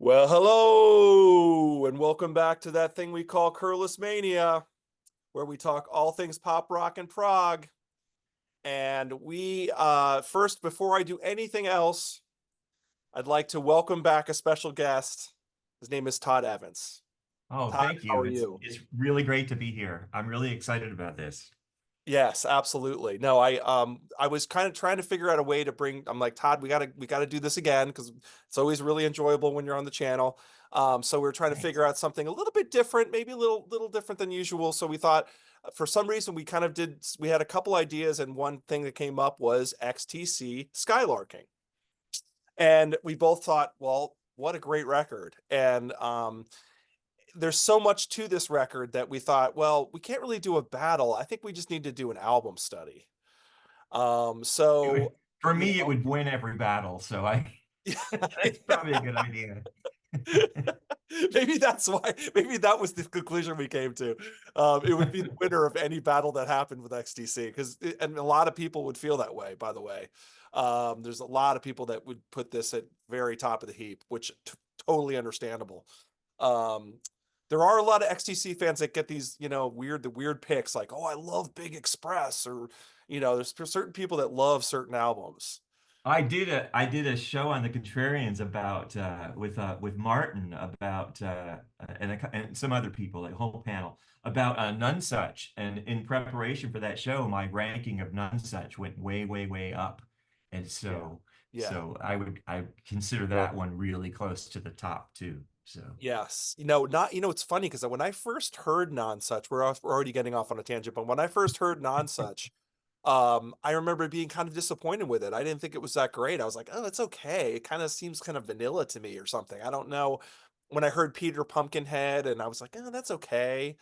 Well, hello, and welcome back to that thing we call Curless Mania, where we talk all things pop rock and prog. And we first, before I do anything else, I'd like to welcome back a special guest. His name is Todd Evans. Oh, Todd, thank how you. are It's you? it's really great to be here. I'm really excited about this. Yes, absolutely. No, I was kind of trying to figure out a way to bring. I'm like, Todd, we gotta do this again because it's always really enjoyable when you're on the channel. So we are trying to Thanks. figure out something a little bit different, maybe a little different than usual. So we thought, for some reason, we had a couple ideas, and one thing that came up was XTC Skylarking, and we both thought, well, what a great record, and there's so much to this record that we thought, well, we can't really do a battle. I think we just need to do an album study. So, For you me, it know, would win every battle, so I that's probably a good idea. maybe that was the conclusion we came to. It would be the winner of any battle that happened with XTC and a lot of people would feel that way, by the way. There's a lot of people that would put this at very top of the heap, which totally understandable. Um, there are a lot of XTC fans that get these, the weird picks like, oh, I love Big Express, or, there's certain people that love certain albums. I did a show on the Contrarians about with Martin about and some other people, a whole panel about Nonesuch, and in preparation for that show, my ranking of Nonesuch went way, way, way up, and Yeah. so Yeah. so I consider that one really close to the top too. So. Yes. It's funny because when I first heard Nonsuch, we're already getting off on a tangent, but when I first heard Nonsuch, I remember being kind of disappointed with it. I didn't think it was that great. I was like, oh, it's okay. It kind of seems kind of vanilla to me or something. I don't know. When I heard Peter Pumpkinhead, and I was like, oh, that's okay.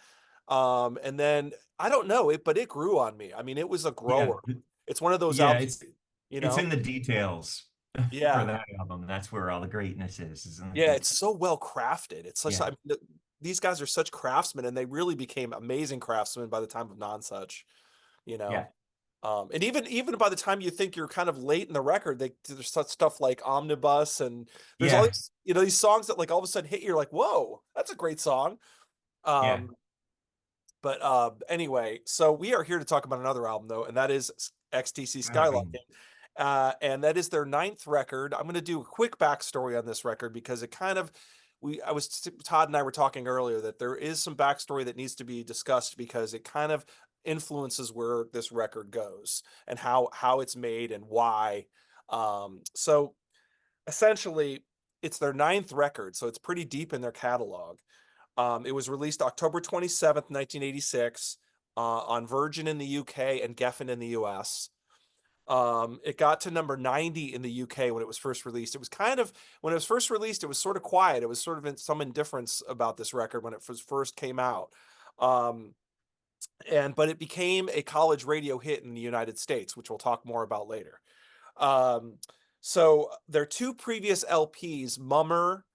And then I don't know it, but it grew on me. I mean, it was a Yeah, grower. It's one of those yeah, albums, it's you it's in know? the details for Yeah. that album. That's where all the greatness is in the Yeah, it's details. so well crafted. It's such, Yeah, these guys are such craftsmen, and they really became amazing craftsmen by the time of Nonsuch, you yeah, know. And even by the time you think you're kind of late in the record, there's such stuff like Omnibus, and there's all yeah, these, these songs that like all of a sudden hit you. You're like, whoa, that's a great song. yeah. Um, but anyway, so we are here to talk about another album though, and that is XTC Skylarking. Skylarking. And that is their ninth record. I'm going to do a quick backstory on this record because it kind of, Todd and I were talking earlier that there is some backstory that needs to be discussed because it kind of influences where this record goes and how it's made and why. So essentially, it's their ninth record, so it's pretty deep in their catalog. It was released October 27th, 1986, on Virgin in the UK and Geffen in the US. It got to number 90 in the UK when it was first released. When it was first released, it was sort of quiet. It was sort of some indifference about this record when it first came out. Um, but it became a college radio hit in the United States, which we'll talk more about later. Um, so their two previous LPs, Mummer,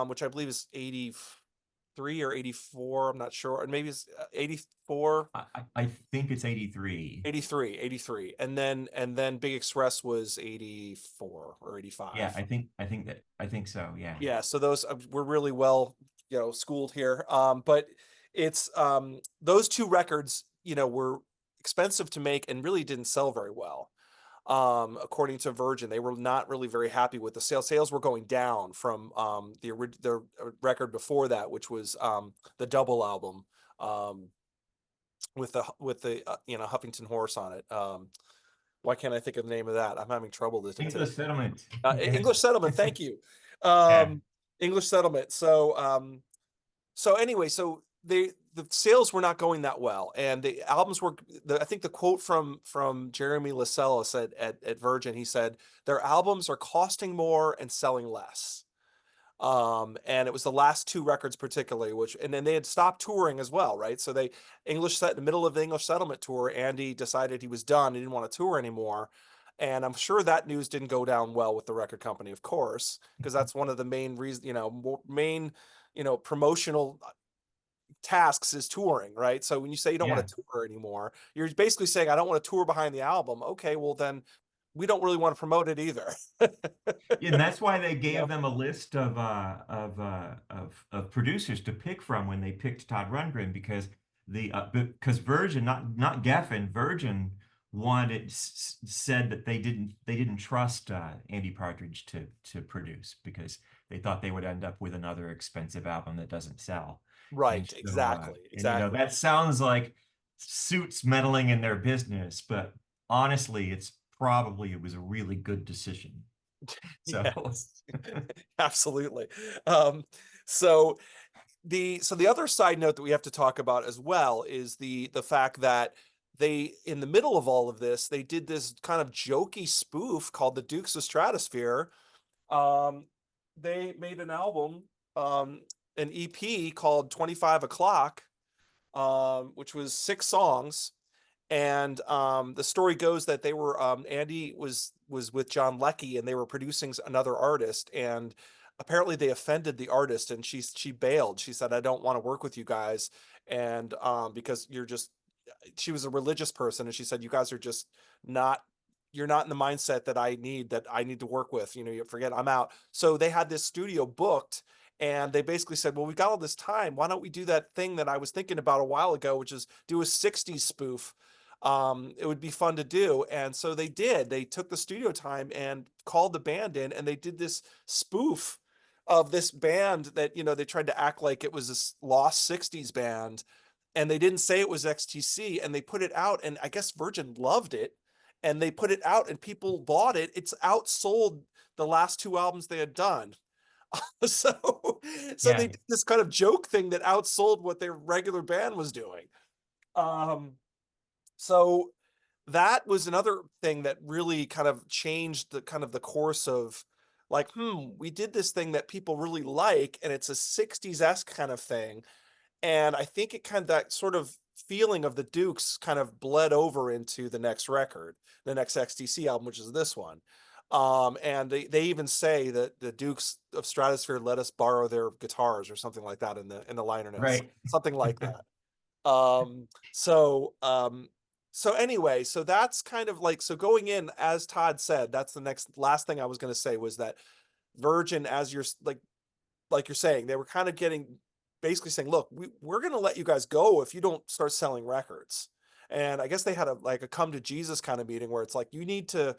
which I believe is 83 or 84, I'm not sure, and maybe it's 84, I think it's 83. 83, and then Big Express was 84 or Yeah, 85. I think so. Yeah. Yeah, so those we're really well, schooled here. But it's those two records, were expensive to make and really didn't sell very well. According to Virgin, they were not really very happy with the sales. Sales were going down from the record before that, which was the double album, um, with the Huffington Horse on it. Why can't I think of the name of that? I'm having trouble today. English Settlement. Yeah. English Settlement. Thank you. Yeah. English Settlement. So anyway, so the sales were not going that well, and the albums were. I think the quote from Jeremy Lascella said at Virgin, he said their albums are costing more and selling less. And it was the last two records particularly, and then they had stopped touring as well, right? So in the middle of the English Settlement tour, Andy decided he was done. He didn't want to tour anymore. And I'm sure that news didn't go down well with the record company, of course, because that's one of the main reasons, main, promotional tasks is touring, right? So when you say you don't want Yeah. to tour anymore, you're basically saying, I don't want to tour behind the album. Okay, well then we don't really want to promote it either. And that's why they You gave know? them a list of producers to pick from when they picked Todd Rundgren, because because Virgin, not Geffen, Virgin said that they didn't trust Andy Partridge to produce, because they thought they would end up with another expensive album that doesn't sell. And Right, so exactly, and you know, exactly. that sounds like Suits meddling in their business, but honestly, it was a really good decision. So Yes, absolutely. Um, so the other side note that we have to talk about as well is the fact that they, in the middle of all of this, they did this kind of jokey spoof called the Dukes of Stratosphere. Um, they made an album, um, an EP called 25 O'Clock, which was 6 songs. And the story goes that they were Andy was with John Leckie, and they were producing another artist, and apparently they offended the artist, and she bailed. She said, "I don't want to work with you guys," and because you're just, she was a religious person, and she said, "You guys are just not." You're not in the mindset that I need to work with. You know, you forget, I'm out. So they had this studio booked, and they basically said, well, we've got all this time. Why don't we do that thing that I was thinking about a while ago, which is do a 60s spoof. It would be fun to do. And so they did. They took the studio time and called the band in, and they did this spoof of this band that, you know, they tried to act like it was this lost 60s band, and they didn't say it was XTC, and they put it out, and I guess Virgin loved it, and they put it out and people bought it. It's outsold the last 2 albums they had done. So they yeah, did this kind of joke thing that outsold what their regular band was doing. Um, so that was another thing that really kind of changed the kind of the course of, like, we did this thing that people really like, and it's a 60s-esque kind of thing. And I think it kind of, that sort of feeling of the Dukes kind of bled over into the next record, the next XTC album, which is this one. And they even say that the Dukes of Stratosphere let us borrow their guitars or something like that in the liner notes, right. something like that. Um, so anyway, so that's kind of like, so going in, as Todd said, that's the next last thing I was going to say, was that Virgin, as you're like you're saying, they were kind of getting, basically saying, look, we're going to let you guys go if you don't start selling records. And I guess they had a come to Jesus kind of meeting where it's like, you need to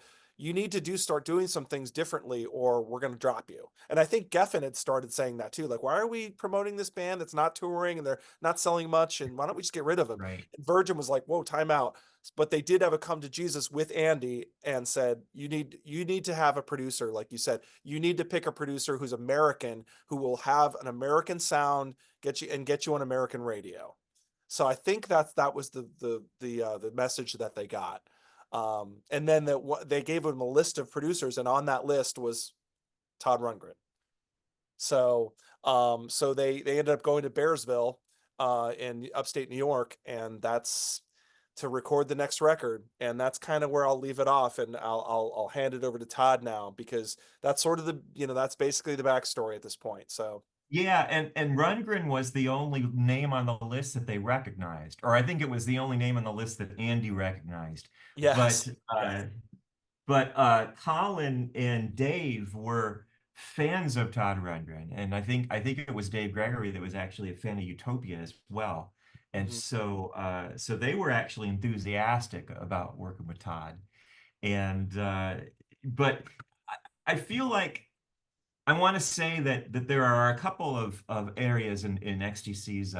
start doing some things differently, or we're going to drop you. And I think Geffen had started saying that too. Like, why are we promoting this band that's not touring and they're not selling much? And why don't we just get rid of them? Right. And Virgin was like, whoa, time out. But they did have a come to Jesus with Andy and said, you need to have a producer, like you said, you need to pick a producer who's American, who will have an American sound, get you on American radio. So I think that was the message that they got. And then they gave him a list of producers, and on that list was Todd Rundgren. So they ended up going to Bearsville, in upstate New York, and that's to record the next record. And that's kind of where I'll leave it off, and I'll hand it over to Todd now, because that's sort of that's basically the backstory at this point. So Yeah, and Rundgren was the only name on the list that they recognized, or I think it was the only name on the list that Andy recognized. But yes, yes, uh, Colin and Dave were fans of Todd Rundgren, and I think it was Dave Gregory that was actually a fan of Utopia as well. And mhm, so they were actually enthusiastic about working with Todd. And but I feel like I want to say that there are a couple of areas in XTC's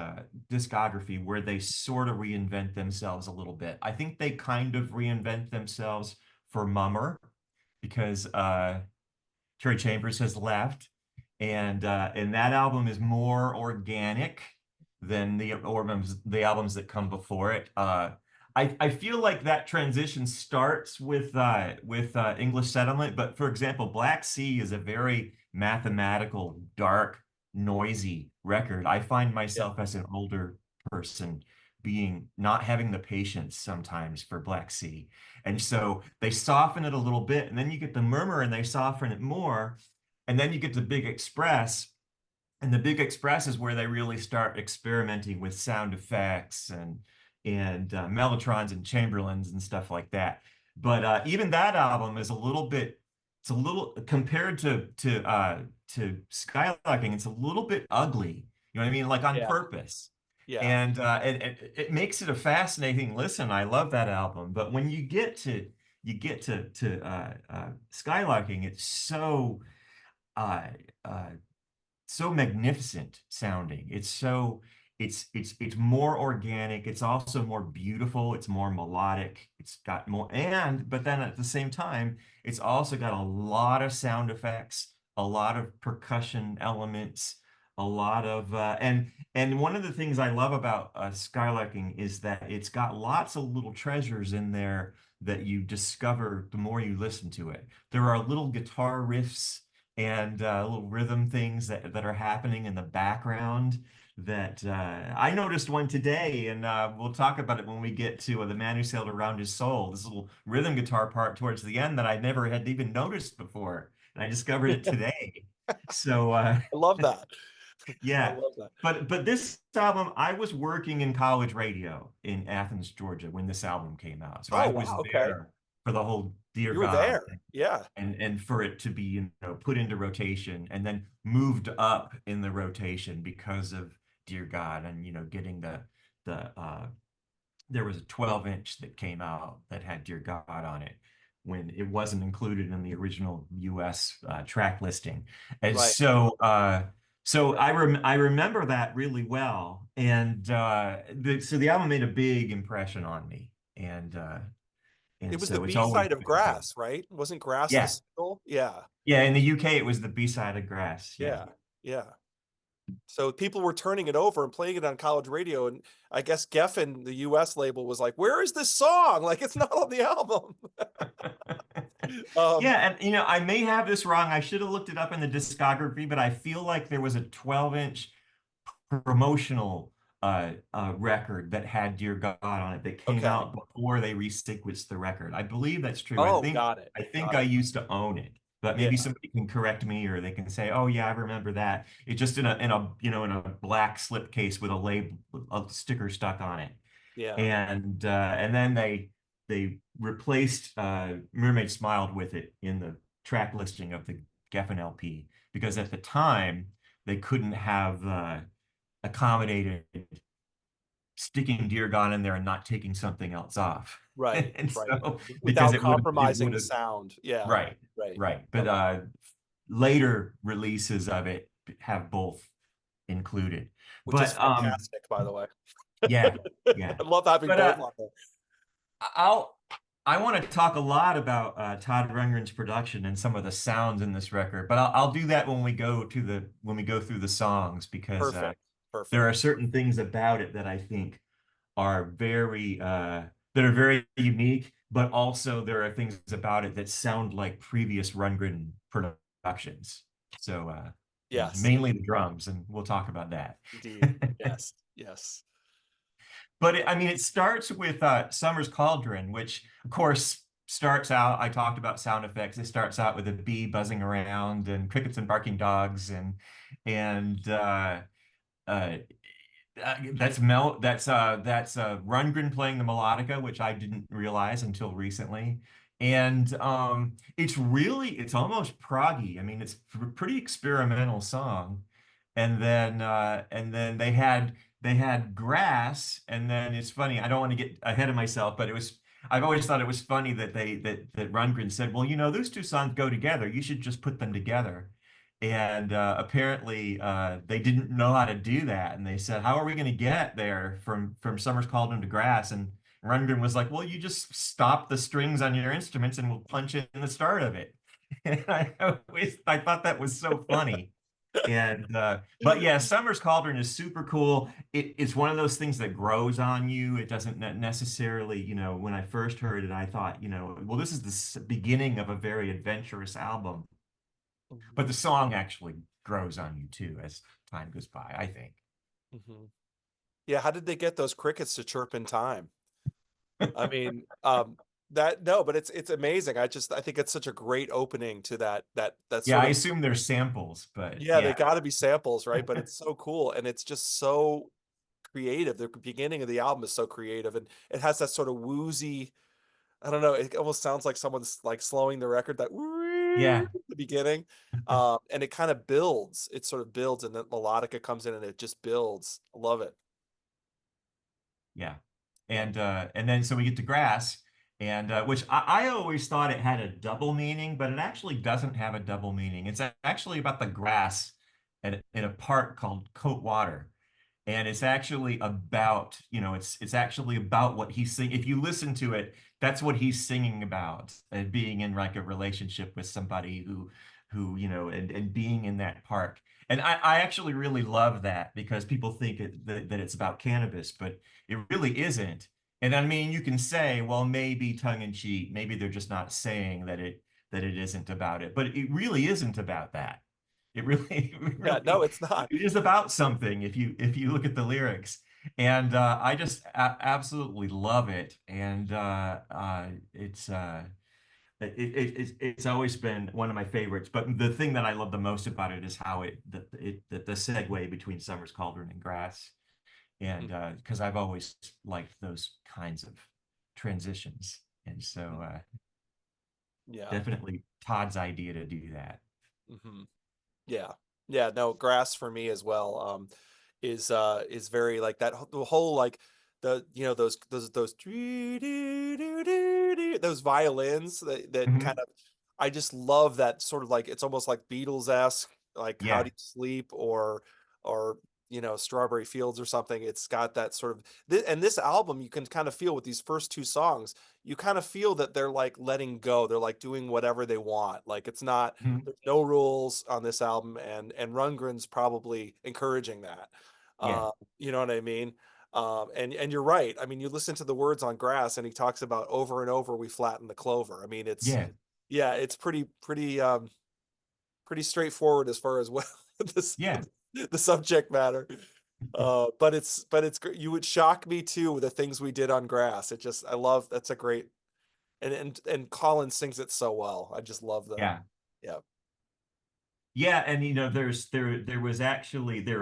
discography where they sort of reinvent themselves a little bit. I think they kind of reinvent themselves for Mummer, because Terry Chambers has left, and that album is more organic than the albums that come before it. I feel like that transition starts with English Settlement, but for example, Black Sea is a very mathematical, dark, noisy record. I find yeah, myself as an older person being not having the patience sometimes for Black Sea. And so they soften it a little bit, and then you get the Murmur and they soften it more. And then you get the Big Express, and the Big Express is where they really start experimenting with sound effects and Mellotrons and Chamberlins and stuff like that. But even that album is a little bit, it's a little compared to Skylarking, it's a little bit ugly. You know what I mean? Like on Yeah. purpose. Yeah. And it makes it a fascinating listen. I love that album. But when you get to Skylarking, it's uh, uh, so magnificent sounding. It's more organic. It's also more beautiful. It's more melodic. It's got more, and but then at the same time, it's also got a lot of sound effects, a lot of percussion elements, a lot of and one of the things I love about Skylarking is that it's got lots of little treasures in there that you discover the more you listen to it. There are little guitar riffs and little rhythm things that are happening in the background that I noticed one today, and we'll talk about it when we get to The Man Who Sailed Around His Soul, this little rhythm guitar part towards the end that I never had even noticed before, and I discovered it today. So I love that. I yeah, love that. but this album, I was working in college radio in Athens, Georgia when this album came out, so Oh, I wow. was Okay. there for the whole Dear You were God there. Yeah. and for it to be, put into rotation and then moved up in the rotation because of Dear God, and getting the there was a 12-inch that came out that had Dear God on it when it wasn't included in the original US track listing. And Right. so I remember that really well. And so the album made a big impression on me. It And was the so it's always B-side of been good. Grass, right? Wasn't Grass the Yeah. single? Yeah. Yeah, in the UK it was the B-side of Grass. Yeah. Yeah. Yeah. So people were turning it over and playing it on college radio, and I guess Geffen, the US label, was like, "Where is this song? Like, it's not on the album." Um, Yeah, and I may have this wrong. I should have looked it up in the discography, but I feel like there was a 12-inch promotional record that had Dear God on it that came okay. out before they resequenced the record. I believe that's true. I Oh, think got it. I think Got I it. used to own it, but maybe Yeah. somebody can correct me or they can say, "Oh yeah, I remember that." It's just in a black slipcase with a sticker stuck on it. Yeah. And then they replaced Mermaid Smiled with it in the track listing of the Geffen LP because at the time they couldn't have accommodated sticking Dear God in there and not taking something else off. Right. And Right. so because Without it would compromising the have sound. Yeah. right, Right. right. But Okay. later releases of it have both included. Which is But fantastic, by the way. yeah, yeah. I love having But both on there. I'll I want to talk a lot about Todd Rundgren's production and some of the sounds in this record, but I'll do that when we go through the songs because Perfect. there Perfect. are certain things about it that I think are very unique, but also there are things about it that sound like previous Rundgren productions. So Yes, mainly the drums, and we'll talk about that. indeed. Yes. Yes. But I mean, it starts with Summer's Cauldron, which, of course, starts out. I talked about sound effects. It starts out with a bee buzzing around and crickets and barking dogs, and uh, that's Rundgren playing the melodica, which I didn't realize until recently. And it's almost proggy. I mean, it's a pretty experimental song. And then they had Grass, and then it's funny. I don't want to get ahead of myself, but I've always thought it was funny that Rundgren said, "Well, those two songs go together. You should just put them together." And apparently they didn't know how to do that. And they said, "How are we going to get there from Summer's Cauldron to Grass?" And Rundgren was like, "Well, you just stop the strings on your instruments and we'll punch in the start of it." And I thought that was so funny. And but yeah, Summer's Cauldron is super cool. It's one of those things that grows on you. It doesn't necessarily, when I first heard it, I thought, well, this is the beginning of a very adventurous album. But the song actually grows on you too as time goes by, I think. Mhm. Yeah, how did they get those crickets to chirp in time? I mean, that no, but it's amazing. I think it's such a great opening to that Yeah, sort I of, assume they're samples, but yeah, they yeah. got to be samples, right? But it's so cool and it's just so creative. The beginning of the album is so creative and it has that sort of woozy I don't know. It almost sounds like someone's like slowing the record that Yeah. at the beginning, and it kind of builds. It sort of builds, and then melodica comes in, and it just builds. I love it. Yeah. Yeah. And then so we get to grass, and which I always thought it had a double meaning, but it actually doesn't have a double meaning. It's actually about the grass in a park called Coat Water. And it's actually about, it's actually about what he's singing. If you listen to it, that's what he's singing about, being in like a relationship with somebody and being in that park. And I actually really love that because people think that it's about cannabis, but it really isn't. And I mean, you can say, well, maybe tongue in cheek, maybe they're just not saying that it isn't about it, but it really isn't about that. It really, it Yeah. No, really, it's not. it is about something if you look at the lyrics. And I just absolutely love it. And it's always been one of my favorites. But the thing that I love the most about it is how the segue between Summer's Cauldron and Grass. And Mhm. because I've always liked those kinds of transitions. And so Yeah. definitely Todd's idea to do that. Hmm. Yeah. Yeah. No, grass for me as well. Is very like that. The whole like those violins that kind Mhm. of. I just love that sort of like it's almost like Beatles-esque, like How Do Yeah, You Sleep or Strawberry Fields or something. It's got that sort of and this album you can kind of feel with these first two songs, you kind of feel that they're like letting go. They're like doing whatever they want. Like it's not mhm. there's no rules on this album, and Rundgren's probably encouraging that. Yeah, Uh, you know what I mean? And you're right. I mean, you listen to the words on Grass, and he talks about over and over we flatten the clover. I mean, it's yeah, yeah, it's pretty straightforward as far as well this yeah. the subject matter. But it's you would shock me too with the things we did on Grass. It just I love that's a great and Colin sings it so well. I just love the Yeah. yeah. Yeah, and there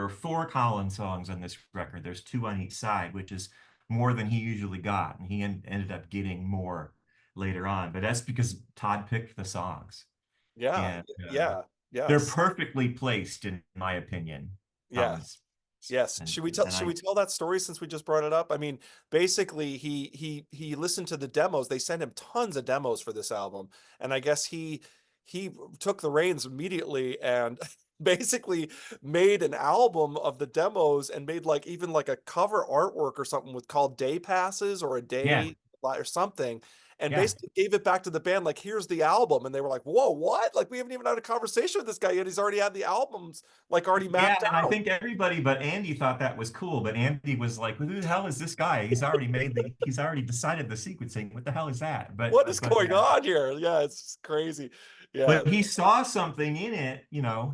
are four Collins songs on this record. There's two on each side, which is more than he usually got, and he ended up getting more later on. But that's because Todd picked the songs, Yeah, and yeah, they're yes, perfectly placed, in my opinion. yeah, Collins, yes. and Should we tell that story since we just brought it up? I mean, basically, he listened to the demos. They sent him tons of demos for this album, and I guess he took the reins immediately and basically made an album of the demos and made like even like a cover artwork or something with called Day Passes or a yeah, day or something. And yeah. basically gave it back to the band, like, here's the album. And they were like, whoa, what? Like, we haven't even had a conversation with this guy yet. He's already had the albums, like, already Yeah, mapped and I out. think everybody but Andy thought that was cool. But Andy was like, "Who the hell is this guy? He's already decided the sequencing. What the hell is that?" What is But going yeah, on here? Yeah, it's just crazy. Yeah, but he saw something in it.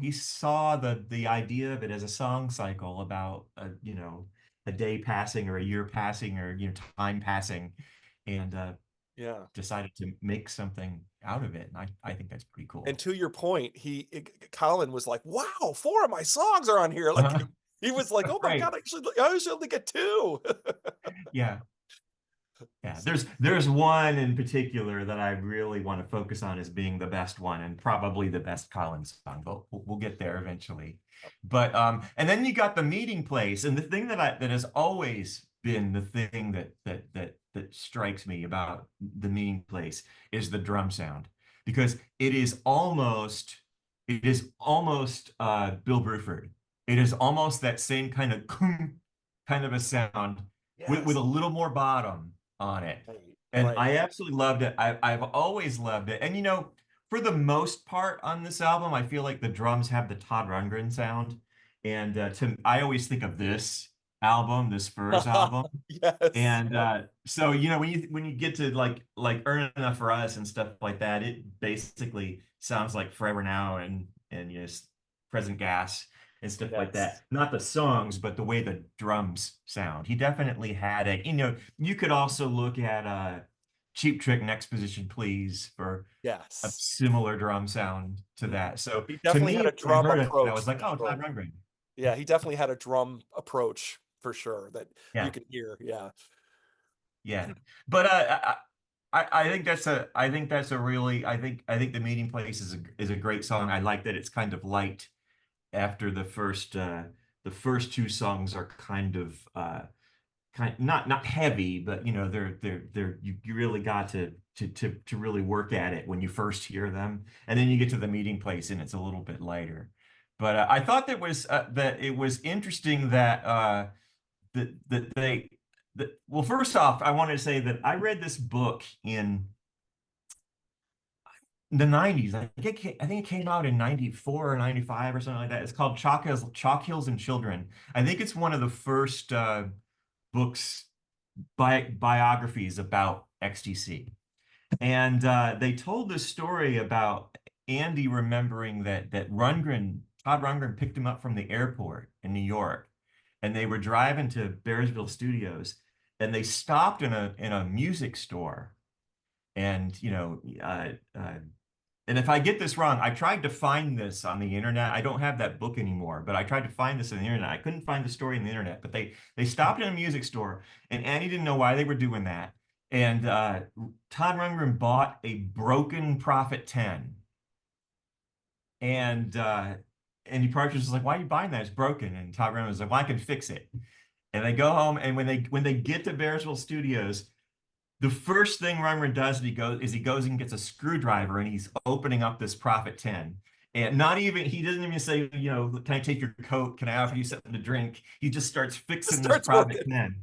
He saw the idea of it as a song cycle about a day passing or a year passing or time passing, and yeah. decided to make something out of it. And I think that's pretty And cool. to your point, Colin was like, wow, four of my songs are on here. Like, he was like, oh my Right. God, I should only get two. Yeah. Yeah, So, there's one in particular that I really want to focus on as being the best one and probably the best Collins song, but we'll get there eventually. But and then you got the meeting place, and the thing that has always been the thing that strikes me about the meeting place is the drum sound because it is almost Bill Bruford. It is almost that same kind of kind of a sound with yes. a little more bottom on it. Right, And right. I absolutely loved it. I've always loved it. And for the most part on this album, I feel like the drums have the Todd Rundgren sound. And I always think of this album, this Spurs album. Yes. And so when you get to like Earn Enough for Us and stuff like that, it basically sounds like Forever Now and Present Gas and stuff like Yes. that. Not the songs, but the way the drums sound. He definitely had a, you could also look at Cheap Trick Next Position Please for a Yes. similar drum sound to Mhm. that. So He to definitely me, had a when I drum heard it, I approach was like, for oh, Todd sure. Rundgren. Yeah, he definitely had a drum approach for sure that you Yeah. can hear. Yeah. Yeah. But I think that's a really I think the meeting place is a great song. I like that it's kind of light after the first two songs are kind of not heavy, but you know they're you really got to really work at it when you first hear them, and then you get to the meeting place and it's a little bit lighter. But I thought that it was interesting that that they that well, first off, I wanted to say that I read this book in the 90s. I think it came out in 94 or 95 or something like that. It's called Chalk Hills and Children. I think it's one of the first books biographies about XTC. And they told this story about Andy remembering that Todd Rundgren picked him up from the airport in New York, and they were driving to Bearsville Studios, and they stopped in a music store, and and if I get this wrong, I tried to find this on the internet. I don't have that book anymore, but I tried to find this on the internet. I couldn't find the story on the internet, but they stopped in a music store, and Annie didn't know why they were doing that. And Todd Rundgren bought a broken Prophet 10, and Andy Partridge was like, "Why are you buying that? It's broken." And Todd Rundgren was like, "Well, I can fix it." And they go home, and when they get to Bearsville Studios, the first thing Rundgren does he goes and gets a screwdriver and he's opening up this Prophet 10. And he doesn't even say, can I take your coat? Can I offer you something to drink? He just starts It fixing this starts Prophet working. 10.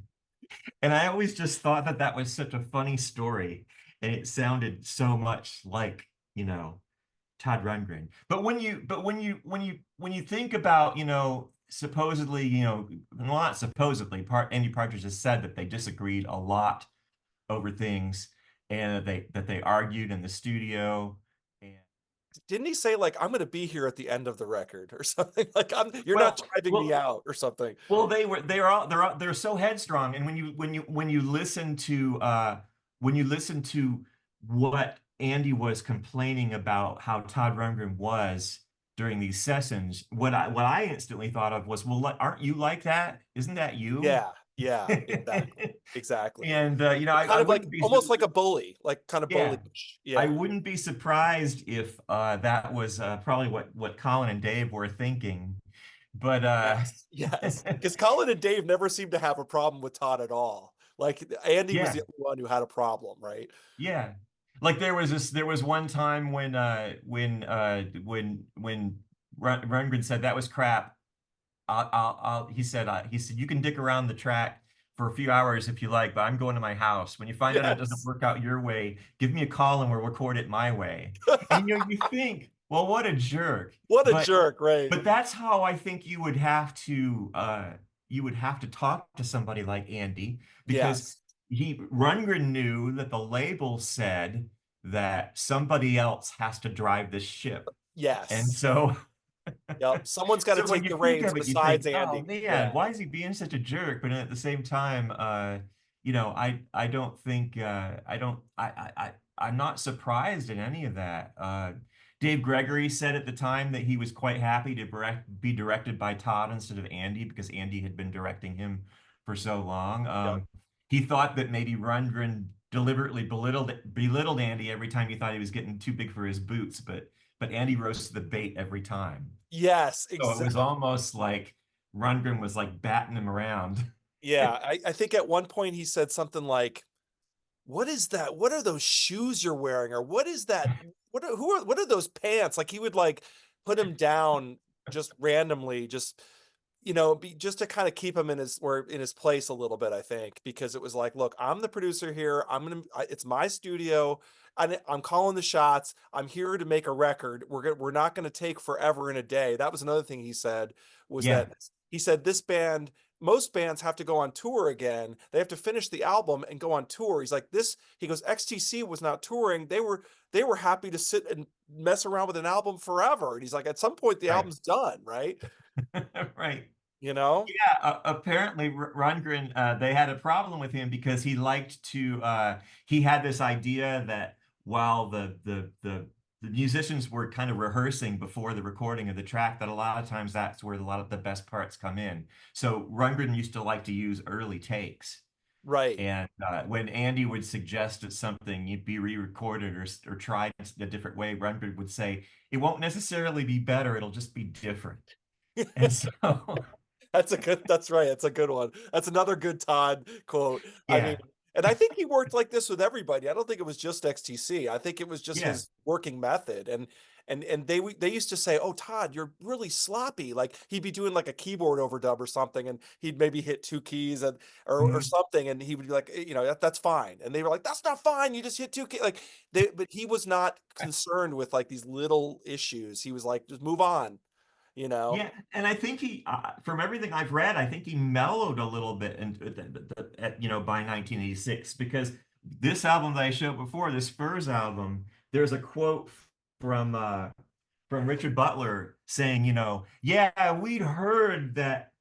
And I always just thought that was such a funny story. And it sounded so much like, Todd Rundgren. But when you think about, supposedly, well, not supposedly, Andy Partridge has said that they disagreed a lot over things, and that they argued in the studio. And Didn't he say like I'm going to be here at the end of the record or something? Like you're not well driving me well out or something. well they're so headstrong. And when you listen to what Andy was complaining about how Todd Rundgren was during these sessions, what I instantly thought of was, well, aren't you like that? Isn't that you? Yeah, yeah, exactly, exactly. And I Kind of like wouldn't be almost like a bully, like kind of yeah, bullyish. I Yeah. wouldn't be surprised if that was probably what Colin and Dave were thinking. But Yes, yes. Because Colin and Dave never seemed to have a problem with Todd at all. Like Andy was yeah, the only one who had a problem, right? yeah. Like there was one time when Rundgren said that was crap. He said you can dick around the track for a few hours if you like, but I'm going to my house. When you find out it doesn't Yes. work out your way, give me a call and we'll record it my way. And you think, well, what a jerk. What a But jerk, right? that's how I think you would have to talk to somebody like Andy, because Yes. Rundgren knew that the label said that somebody else has to drive this ship. And Yes. so Yep. Someone's got to so when take you the think reins of it, you besides think, oh Andy. man, Yeah. why is he being such a jerk? But at the same time, I don't think I'm not surprised at any of that. Dave Gregory said at the time that he was quite happy to be directed by Todd instead of Andy, because Andy had been directing him for so long. Yep. He thought that maybe Rundgren deliberately belittled Andy every time he thought he was getting too big for his boots, but Andy rose to the bait every time. Yes, So it was exactly. almost like Rundgren was like batting him around. Yeah. I think at one point he said something like, what is that? What are those shoes you're wearing? Or what is that? What are those pants? Like he would like put him down just randomly, just just to kind of keep him in his place a little bit, I think, because it was like, look, I'm the producer here. It's my studio. I'm calling the shots. I'm here to make a record. We're not gonna take forever in a day. That was another thing he said, was Yeah, that he said this band, most bands have to go on tour again. They have to finish the album and go on tour. He's like, he goes, XTC was not touring. They were happy to sit and mess around with an album forever. And he's like, at some point the right. album's done, right? Right. You know? Yeah, apparently Rundgren, they had a problem with him because he had this idea that while the musicians were kind of rehearsing before the recording of the track, that a lot of times that's where a lot of the best parts come in. So Rundgren used to like to use early takes. Right. And when Andy would suggest that something you'd be re-recorded or tried a different way, Rundgren would say, it won't necessarily be better, it'll just be different. And so, That's right. That's a good one. That's another good Todd quote. I mean, yeah, and I think he worked like this with everybody. I don't think it was just XTC. I think it was just yeah. his working method. And they used to say, "Oh, Todd, you're really sloppy." Like he'd be doing like a keyboard overdub or something, and he'd maybe hit two keys and or Mhm. something, and he would be like, you know, that's fine. And they were like, "That's not fine. You just hit two keys." Like but he was not concerned with like these little issues. He was like, "Just move on," you know. Yeah, and I think from everything I've read, I think he mellowed a little bit by 1986 because this album that I showed before, this Furs album, there's a quote from uh, from Richard Butler saying, yeah, we'd heard that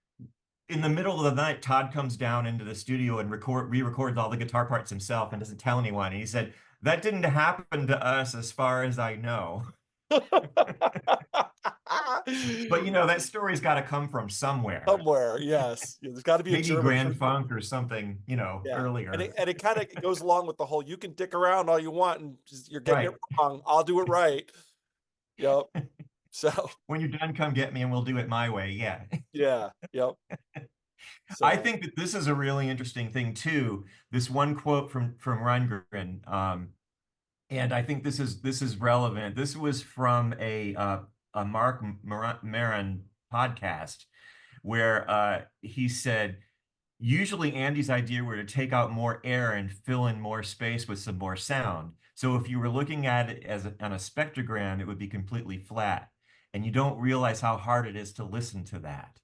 in the middle of the night, Todd comes down into the studio and re-records all the guitar parts himself and doesn't tell anyone. And he said, that didn't happen to us as far as I know. But that story's got to come from somewhere. Somewhere, yes. Yeah, there's got to be a Maybe German Grand version. Funk or something, Yeah, earlier. and it kind of goes along with the whole "you can dick around all you want and just, you're getting it Right. wrong. I'll do it right." Yep. So When you're done, come get me and we'll do it my way. Yeah. yeah, yep. I So think that this is a really interesting thing too. This one quote from Rundgren, and I think this is relevant. This was from a Mark Maron podcast where he said, usually Andy's idea were to take out more air and fill in more space with some more sound. So if you were looking at it on a spectrogram, it would be completely flat. And you don't realize how hard it is to listen to that.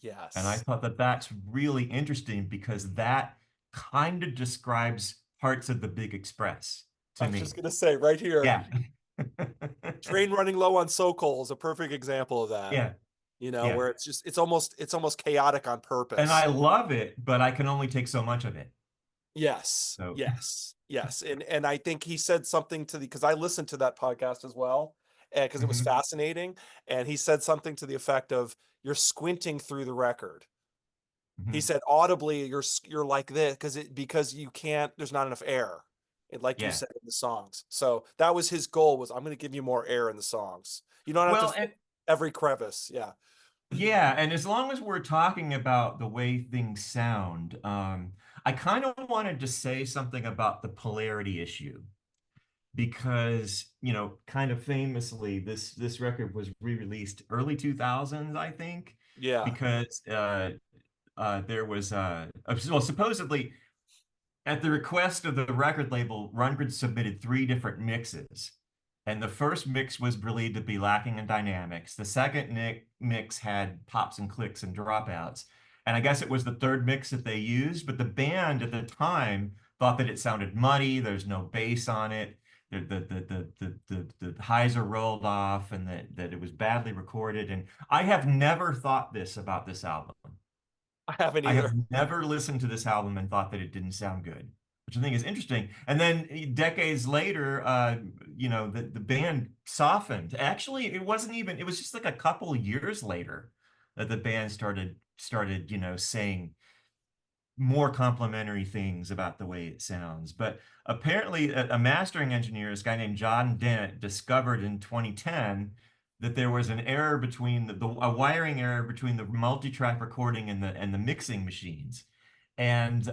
And I yes, thought that that's really interesting because that kind of describes parts of the Big Express I to was just me. gonna say right here, Yeah. train running low on Sokol is a perfect example of that. Yeah. You know, Yeah. where it's almost chaotic on And I purpose. love it, but I can only take so much of it. Yes, So, yes, yes, and I think he said something to the because I listened to that podcast as well, and because it was mhm. fascinating, and he said something to the effect of, "You're squinting through the record." He Mhm. said audibly, "You're like this because you can't. There's not enough air, and like you Yeah. said in the songs." So that was his goal was I'm going to give you more air in the songs. You don't have to Well, fill and every crevice. Yeah. yeah, and as long as we're talking about the way things sound, I kind of wanted to say something about the polarity issue because, kind of famously, this record was re-released early 2000s, I think, Yeah. because there was well, supposedly at the request of the record label, Rundgren submitted three different mixes. And the first mix was believed to be lacking in dynamics. The second mix had pops and clicks and dropouts. And I guess it was the third mix that they used, but the band at the time thought that it sounded muddy. There's no bass on it. The highs are rolled off and that it was badly recorded. And I have never thought this about this album. I haven't I have either. never listened to this album and thought that it didn't sound good, which I think is interesting. And then decades later, the band softened. Actually, it was just like a couple years later that the band started, saying more complimentary things about the way it sounds. But apparently, a mastering engineer, this guy named John Dent, discovered in 2010 that there was an error between a wiring error between the multi-track recording and the mixing machines. And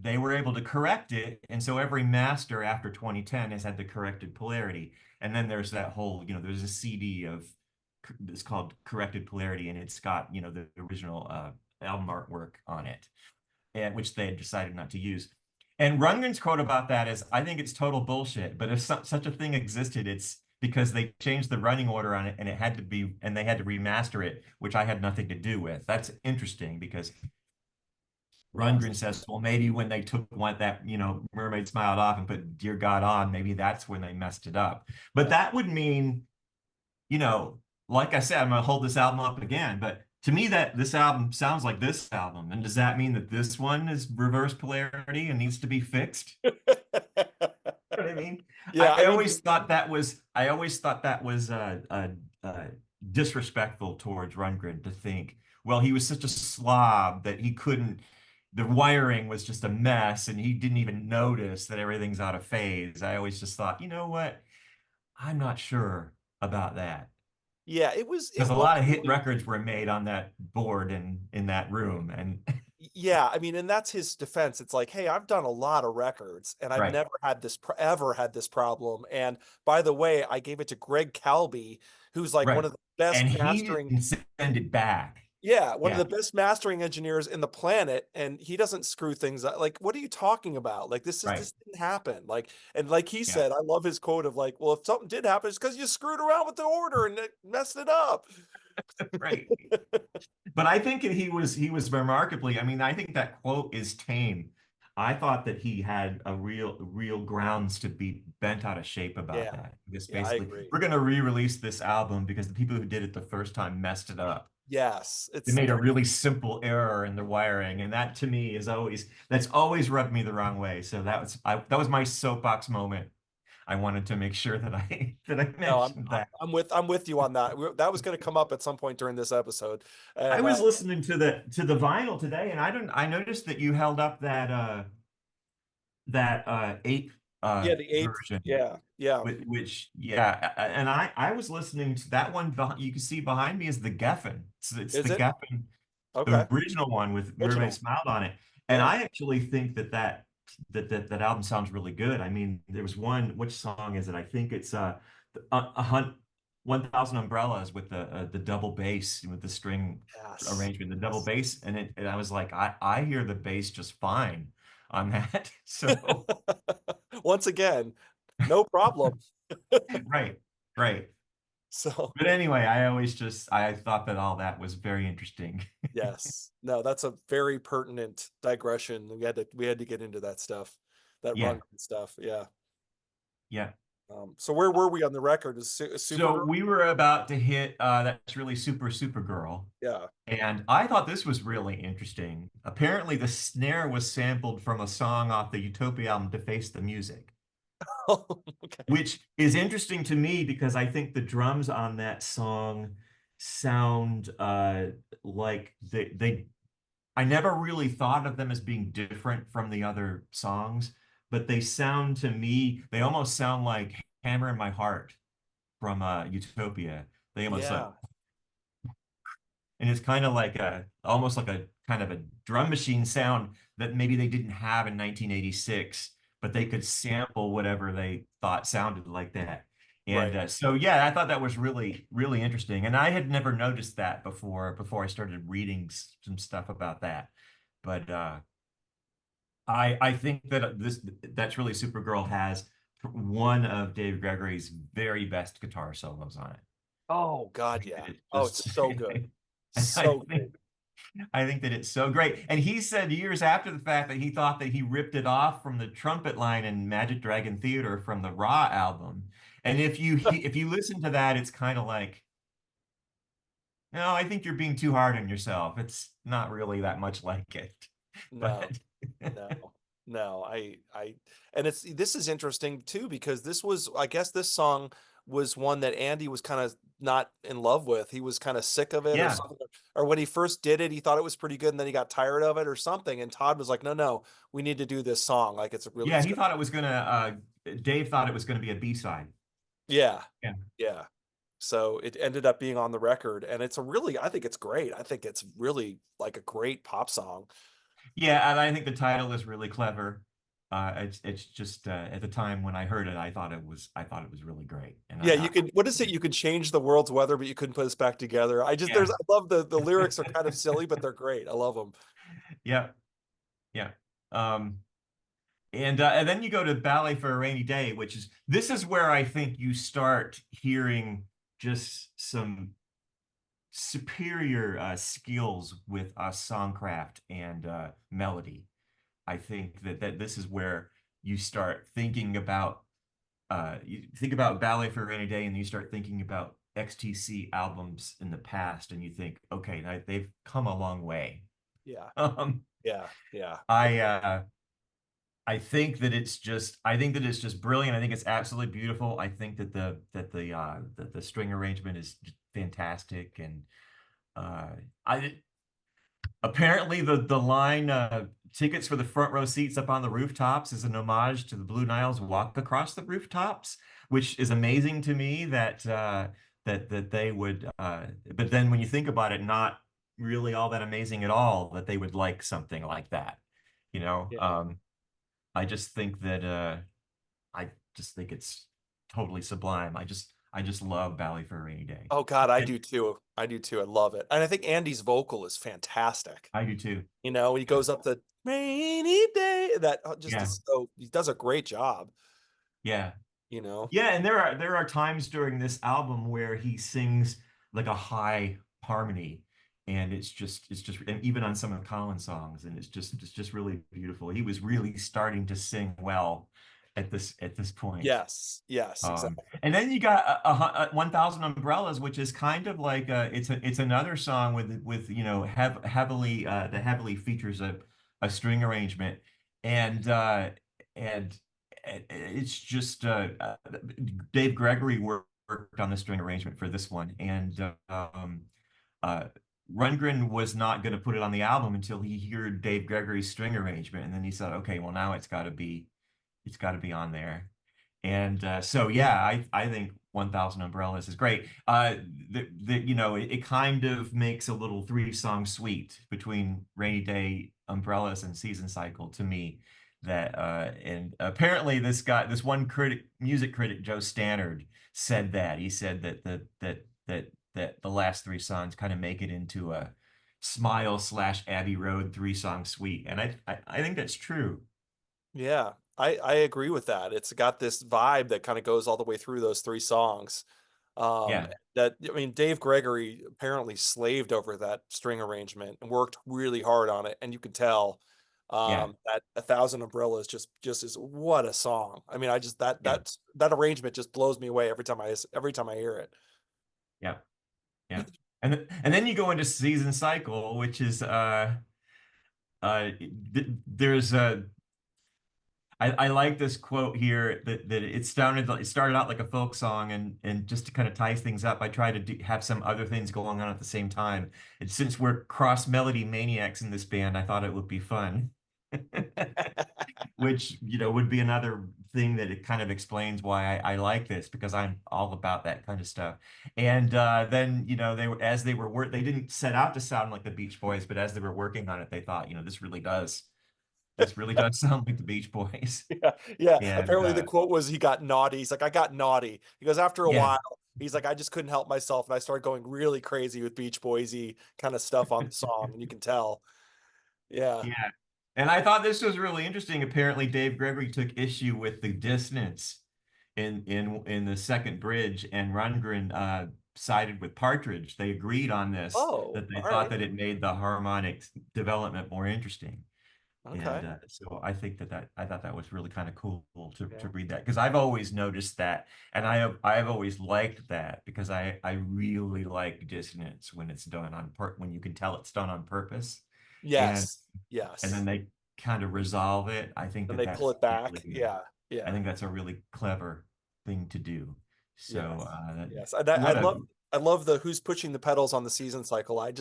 they were able to correct it. And so every master after 2010 has had the corrected polarity. And then there's that whole, there's a CD of it's called Corrected Polarity, and it's got, the original album artwork on it, and which they had decided not to use. And Rundgren's quote about that is, I think it's total bullshit, but if such a thing existed, it's because they changed the running order on it and they had to remaster it, which I had nothing to do with. That's interesting because Rundgren Yes. says, well, maybe when they took that, Mermaid Smiled off and put Dear God on, maybe that's when they messed it up. But Yeah. that would mean, you know, like I said, I'm gonna hold this album up again, but to me that this album sounds like this album. And does that mean that this one is reverse polarity and needs to be fixed? You know what I mean? Yeah, I mean, I always thought that was disrespectful towards Rundgren to think, well, he was such a slob that he couldn't the wiring was just a mess and he didn't even notice that everything's out of phase. I always just thought, you know what? I'm not sure about that. Yeah, Because it a was lot of hit really records were made on that board and in that room. And yeah, I mean, and that's his defense. It's like, hey, I've done a lot of records and I've right, never had this ever had this problem. And by the way, I gave it to Greg Calby, who's like one right. of the best And he mastering, didn't send it back. yeah, one of Yeah, the best mastering engineers in the planet, and he doesn't screw things up. Like, what are you talking about? Like, right. this didn't happen. Like, and like he Yeah, said, I love his quote of like, well, if something did happen, it's because you screwed around with the order and it messed it up. right. But I think he was remarkably, I mean, I think that quote is tame. I thought that he had a real grounds to be bent out of shape about Yeah, that. Because yeah, I basically, agree. we're going to re-release this album because the people who did it the first time messed it up. Yes, They made a really simple error in the wiring, and that to me is always that's always rubbed me the wrong way. So that was my soapbox moment. I wanted to make sure that I that I no, mentioned that. I'm with you on that. That was going to come up at some point during this episode, I and was listening to the vinyl today, and I noticed that you held up that eighth yeah, the eighth, version, yeah, yeah, which yeah, and I was listening to that one. You can see behind me is the Geffen. It's is the it Geffen, the okay? original one with where everybody Original, smiled on it. And yeah. I actually think that album sounds really good. I mean, there was one. Which song is it? I think it's a hunt. 1,000 Umbrellas with the double bass with the string Yes, arrangement, the double yes. bass, and I was like, I hear the bass just fine on that. So Once again, no problem. right, right. So But anyway, I thought that all that was very interesting. yes, no, that's a very pertinent digression. We had to get into that stuff, that Yeah, run stuff. Yeah. yeah. So where were we on the record? Is So Supergirl? we were about to hit That's Really Supergirl. Yeah. And I thought this was really interesting. Apparently, the snare was sampled from a song off the Utopia album To Face the Music, Okay. which is interesting to me because I think the drums on that song sound like I never really thought of them as being different from the other songs, but they sound to me, they almost sound like Hammer in My Heart from Utopia. They almost like, Yeah. and it's kind of like almost like a kind of a drum machine sound that maybe they didn't have in 1986, but they could sample whatever they thought sounded like that. And Right. so, yeah, I thought that was really interesting. And I had never noticed that before I started reading some stuff about that. But I think that That's Really Supergirl has one of Dave Gregory's very best guitar solos on it. Oh God, That yeah. it Oh, just it's so good. I So think good. I think that it's so great. And he said years after the fact that he thought that he ripped it off from the trumpet line in Magic Dragon Theater from the Raw album. And if you listen to that, it's kind of like, no, I think you're being too hard on yourself. It's not really that much like it. No, But no, no. And this is interesting too because this was, I guess, this song was one that Andy was kind of not in love with. He was kind of sick of it or yeah, something. Or when he first did it, he thought it was pretty good, and then he got tired of it or something. And Todd was like, "No, no, we need to do this song. Like yeah, it's he good." thought it was Dave thought it was gonna be a B-side. Yeah, Yeah. yeah. So it ended up being on the record, and it's a really, I think it's great. I think it's really like a great pop song. Yeah, and I think the title is really clever. It's just at the time when I heard it, I thought it was really great. And Yeah, you could, what is it? You could change the world's weather, but you couldn't put us back together. yeah, I love the lyrics are kind of silly, but they're great. I love them. yeah, yeah. Um, and then you go to Ballet for a Rainy Day, which is this is where I think you start hearing just some superior skills with songcraft and melody. I think that this is where you start thinking about you think about Ballet for a Rainy Day and you start thinking about XTC albums in the past and you think, okay, they've come a long way. Yeah, Um, yeah, yeah, I uh, I think that it's just brilliant. I think it's absolutely beautiful. I think that the string arrangement is fantastic and uh I apparently the line tickets for the front row seats up on the rooftops is an homage to the Blue Nile's Walk Across the Rooftops, which is amazing to me that that they would but then when you think about it, not really all that amazing at all that they would like something like that. You know, Yeah. I just think that I just think it's totally sublime. I just love Valley for a Rainy Day. Oh God, I And do too. I do too. I love it. And I think Andy's vocal is fantastic. I do too. You know, when he Yeah. goes up the rainy day, that just Yeah. is so he does a great job, Yeah. you know. Yeah, and there are times during this album where he sings like a high harmony, and it's just and even on some of Colin's songs, and it's just really beautiful. He was really starting to sing well at this point. Yes, yes, exactly. And then you got 1,000 Umbrellas, which is kind of like it's another song with you know heavily that heavily features a string arrangement, and and it's just Dave Gregory worked on the string arrangement for this one, and uh, Rundgren was not going to put it on the album until he heard Dave Gregory's string arrangement, and then he said, okay, well now it's got to be on there. And so, yeah, I think 1,000 Umbrellas is great. You know, it kind of makes a little three-song suite between Rainy Day, Umbrellas, and Season Cycle to me. That and apparently this one music critic, Joe Stannard, said that. He said that the last three songs kind of make it into a Smile / Abbey Road three-song suite, and I think that's true. Yeah, I agree with that. It's got this vibe that kind of goes all the way through those three songs. Um, Yeah, that I mean, Dave Gregory apparently slaved over that string arrangement and worked really hard on it, and you can tell yeah, that A Thousand Umbrellas just is what a song. I mean, I just yeah, that arrangement just blows me away every time I hear it. yeah. Yeah. And then you go into season cycle, which is there's a I like this quote here that it started out like a folk song, and just to kind of ties things up, I try to have some other things going on at the same time. And since we're cross melody maniacs in this band, I thought it would be fun. Which, you know, would be another thing that it kind of explains why I like this, because I'm all about that kind of stuff. And then, you know, they didn't set out to sound like the Beach Boys, but as they were working on it, they thought, you know, this really does sound like the Beach Boys. Yeah, yeah. And Apparently the quote was he got naughty. He's like, I got naughty. He goes, after a yeah, while, he's like, I just couldn't help myself. And I started going really crazy with Beach Boysy kind of stuff on the song. And you can tell. Yeah. yeah. And I thought this was really interesting. Apparently, Dave Gregory took issue with the dissonance in the second bridge, and Rundgren sided with Partridge. They agreed on this, Oh, that they all thought right. that it made the harmonic development more interesting. And Okay. so I think I thought that was really kind of cool to Yeah. read that, because I've always noticed that, and I've always liked that, because I really like dissonance when it's done when you can tell it's done on purpose, and Yes. and then Yes. they kind of resolve it. I think And that they pull that's it really back. good. Yeah. I Yeah. think that's a really clever thing to do. So Yes. Yes. what a I love the who's pushing the pedals on the season cycle. I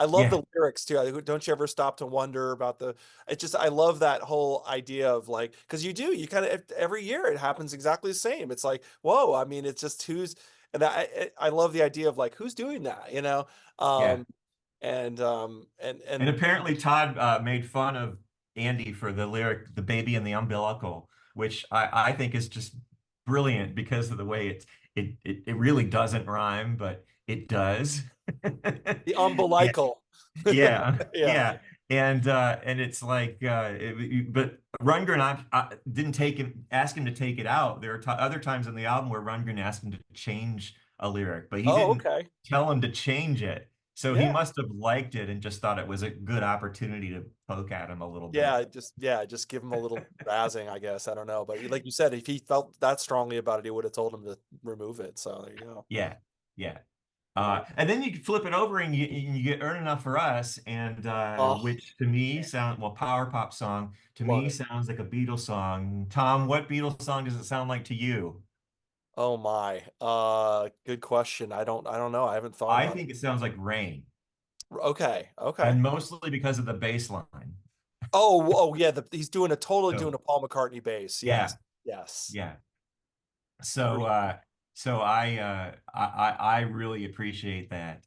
love yeah, the lyrics too. Don't you ever stop to wonder about it's just, I love that whole idea of like, cause you kind of, every year it happens exactly the same. It's like, whoa, I mean, it's just and I love the idea of like, who's doing that, you know? yeah. Um, And and apparently Todd made fun of Andy for the lyric "the baby and the umbilical," which I think is just brilliant, because of the way it really doesn't rhyme, but it does. the Yeah, umbilical. yeah, Yeah. yeah. And it's like but Rundgren I didn't ask him to take it out. There are t other times in the album where Rundgren asked him to change a lyric, but he Oh, didn't okay. tell him to change it. So he Yeah. must have liked it and just thought it was a good opportunity to poke at him a little bit. Just give him a little razzing, I guess. I don't know, but like you said, if he felt that strongly about it, he would have told him to remove it. So there you go. Yeah, yeah. Yeah. And then you can flip it over and you get Earn Enough for Us, and Oh, which to me power pop song to love me it. sounds like a Beatles song. Tom, what Beatles song does it sound like to you? Oh my. Good question. I don't know. I haven't thought I about it. think it sounds like Rain. Okay. Okay. and mostly because of the bass line. Oh, yeah. He's totally So doing a Paul McCartney bass. Yes. yeah, Yes. yeah. For So I really appreciate that.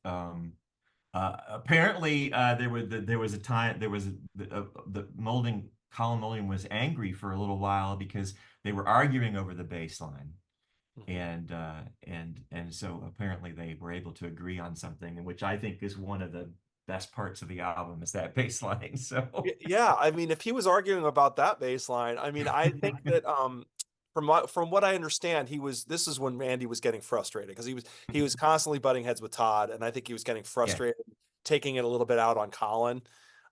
Apparently, there was a time the molding Colin Molding was angry for a little while because they were arguing over the bass line, Mhm. and so apparently they were able to agree on something, which I think is one of the best parts of the album is that bass line. So Yeah, I mean, if he was arguing about that baseline, I mean, I think that from what I understand, this is when Andy was getting frustrated because he was constantly butting heads with Todd, and I think he was getting yeah, frustrated, taking it a little bit out on Colin.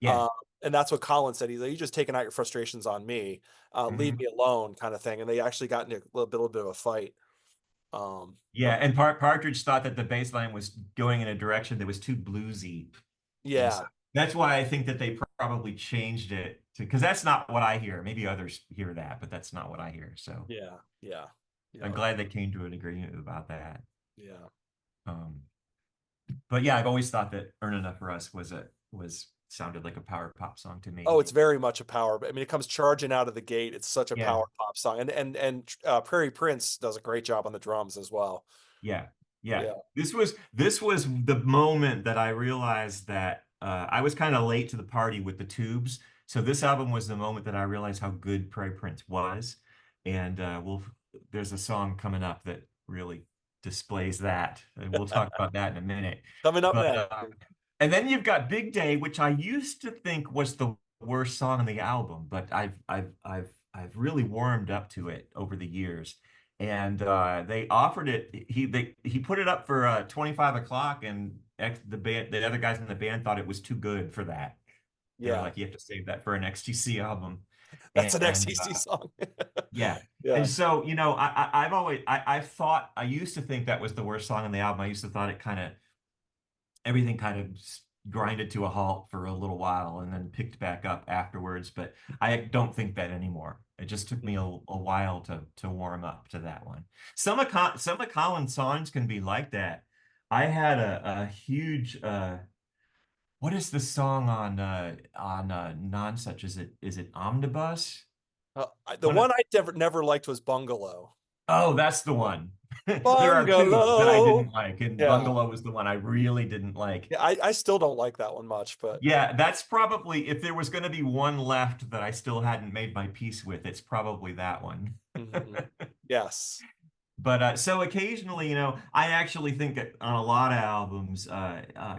yeah. Um, and that's what Colin said. He's like, "You're just taking out your frustrations on me. Leave Mhm. me alone," kind of thing. And they actually got into a little bit of a fight. Yeah, But and Partridge thought that the bass line was going in a direction that was too bluesy. And so yeah, that's why I think that they probably changed it to, because that's not what I hear. Maybe others hear that, but that's not what I hear. So yeah, yeah, I'm yeah, glad they came to an agreement about that. yeah. Um, but yeah, I've always thought that "Earn Enough for Us" was sounded like a power pop song to Oh, me. it's very much a power. I mean, it comes charging out of the gate. It's such a Yeah, power pop song, and Prairie Prince does a great job on the drums as well. yeah, yeah. Yeah, This was the moment that I realized that I was kind of late to the party with the Tubes. So this album was the moment that I realized how good Prairie Prince was, and there's a song coming up that really displays that, and we'll talk about that in a minute. coming up But next. and then you've got Big Day, which I used to think was the worst song on the album, but I've really warmed up to it over the years. And they offered it. He put it up for 25 o'clock, and the other guys in the band thought it was too good for that. They were Yeah, like, you have to save that for an XTC album. that's an And XTC song. yeah. And Yeah, so, I've always I thought I used to think that was the worst song on the album. I used to thought it kind of everything kind of grinded to a halt for a little while and then picked back up afterwards. But I don't think that anymore. It just took me a while to warm up to that one. Some of Colin's songs can be like that. I had a huge what is the song on Non Such? Is it Omnibus? the One of, one I never liked was Bungalow. oh, that's the one. There are two that I Bungalow. didn't like, and Yeah, Bungalow was the one I really didn't like. yeah. I still don't like that one much, but Yeah, that's probably if there was going to be one left that I still hadn't made my peace with, it's probably that one. mhm. Yes, But so occasionally, I actually think that on a lot of albums,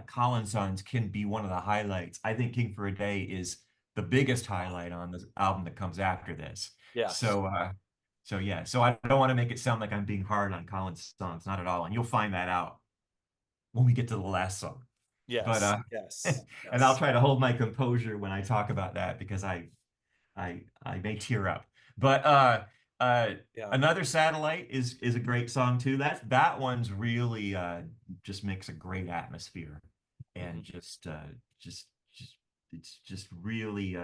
Colin songs can be one of the highlights. I think King for a Day is the biggest highlight on this album that comes after this. yes, So, yeah. So I don't want to make it sound like I'm being hard on Colin's songs, not at all. And you'll find that out when we get to the last song. But yes, yes, and I'll yes. try to hold my composure when I talk about that because I may tear up. But uh Yeah. Another Satellite is a great song too. That one's really just makes a great atmosphere and Mhm. just it's just really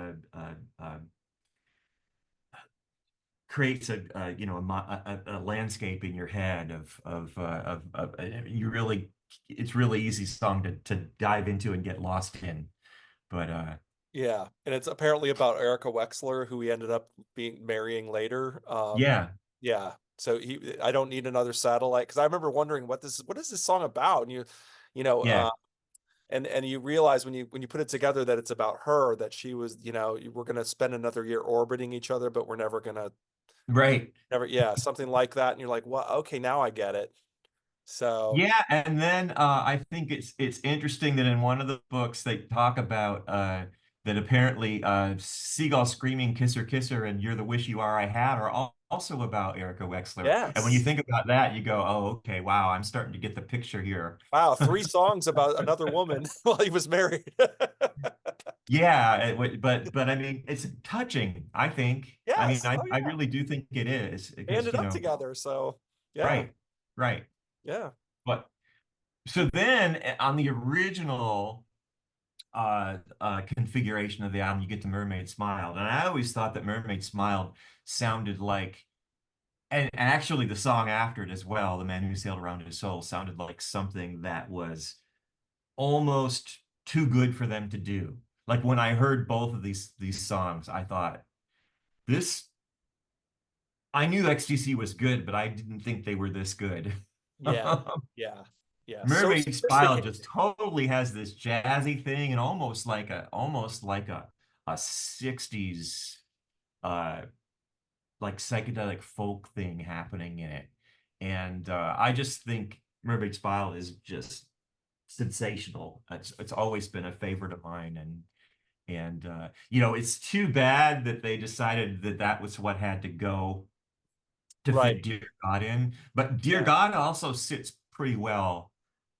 creates a landscape in your head of you really it's really easy song to dive into and get lost in. But Yeah, and it's apparently about Erica Wexler, who he ended up marrying later. yeah, Yeah, so I don't need another satellite because I remember wondering what is this song about, and you know, yeah, and you realize when you put it together that it's about her, that she was, we're gonna spend another year orbiting each other, but we're never gonna right. yeah, something like that, and you're like, well, okay, now I get it. So Yeah, and then I think it's interesting that in one of the books they talk about that apparently Seagull Screaming Kiss Her and You're the Wish You Are I Had are also about Erica Wexler. And when you yes, think about that, you go, oh, okay, wow, I'm starting to get the picture here. wow, three songs about another woman while he was married. Yeah, but I mean, it's touching, I think. I mean, Yes. I, Oh I yeah. really do think it is They because, ended up together. So yeah. right, right. Yeah. But so then on the original configuration of the album, you get to Mermaid Smiled. And I always thought that Mermaid Smiled sounded like, and actually the song after it as well, The Man Who Sailed Around His Soul, sounded like something that was almost too good for them to do. Like when I heard both of these songs, I thought this. I knew XTC was good, but I didn't think they were this good. Yeah, yeah, yeah. So Mermaid Smile sophisticated. just totally has this jazzy thing and almost like a 60s uh like psychedelic folk thing happening in it. And I just think Mermaid Smile is just sensational. It's always been a favorite of mine, and you know, it's too bad that they decided that that was what had to go to Right. fit Dear God in. But Dear Yeah. God also sits pretty well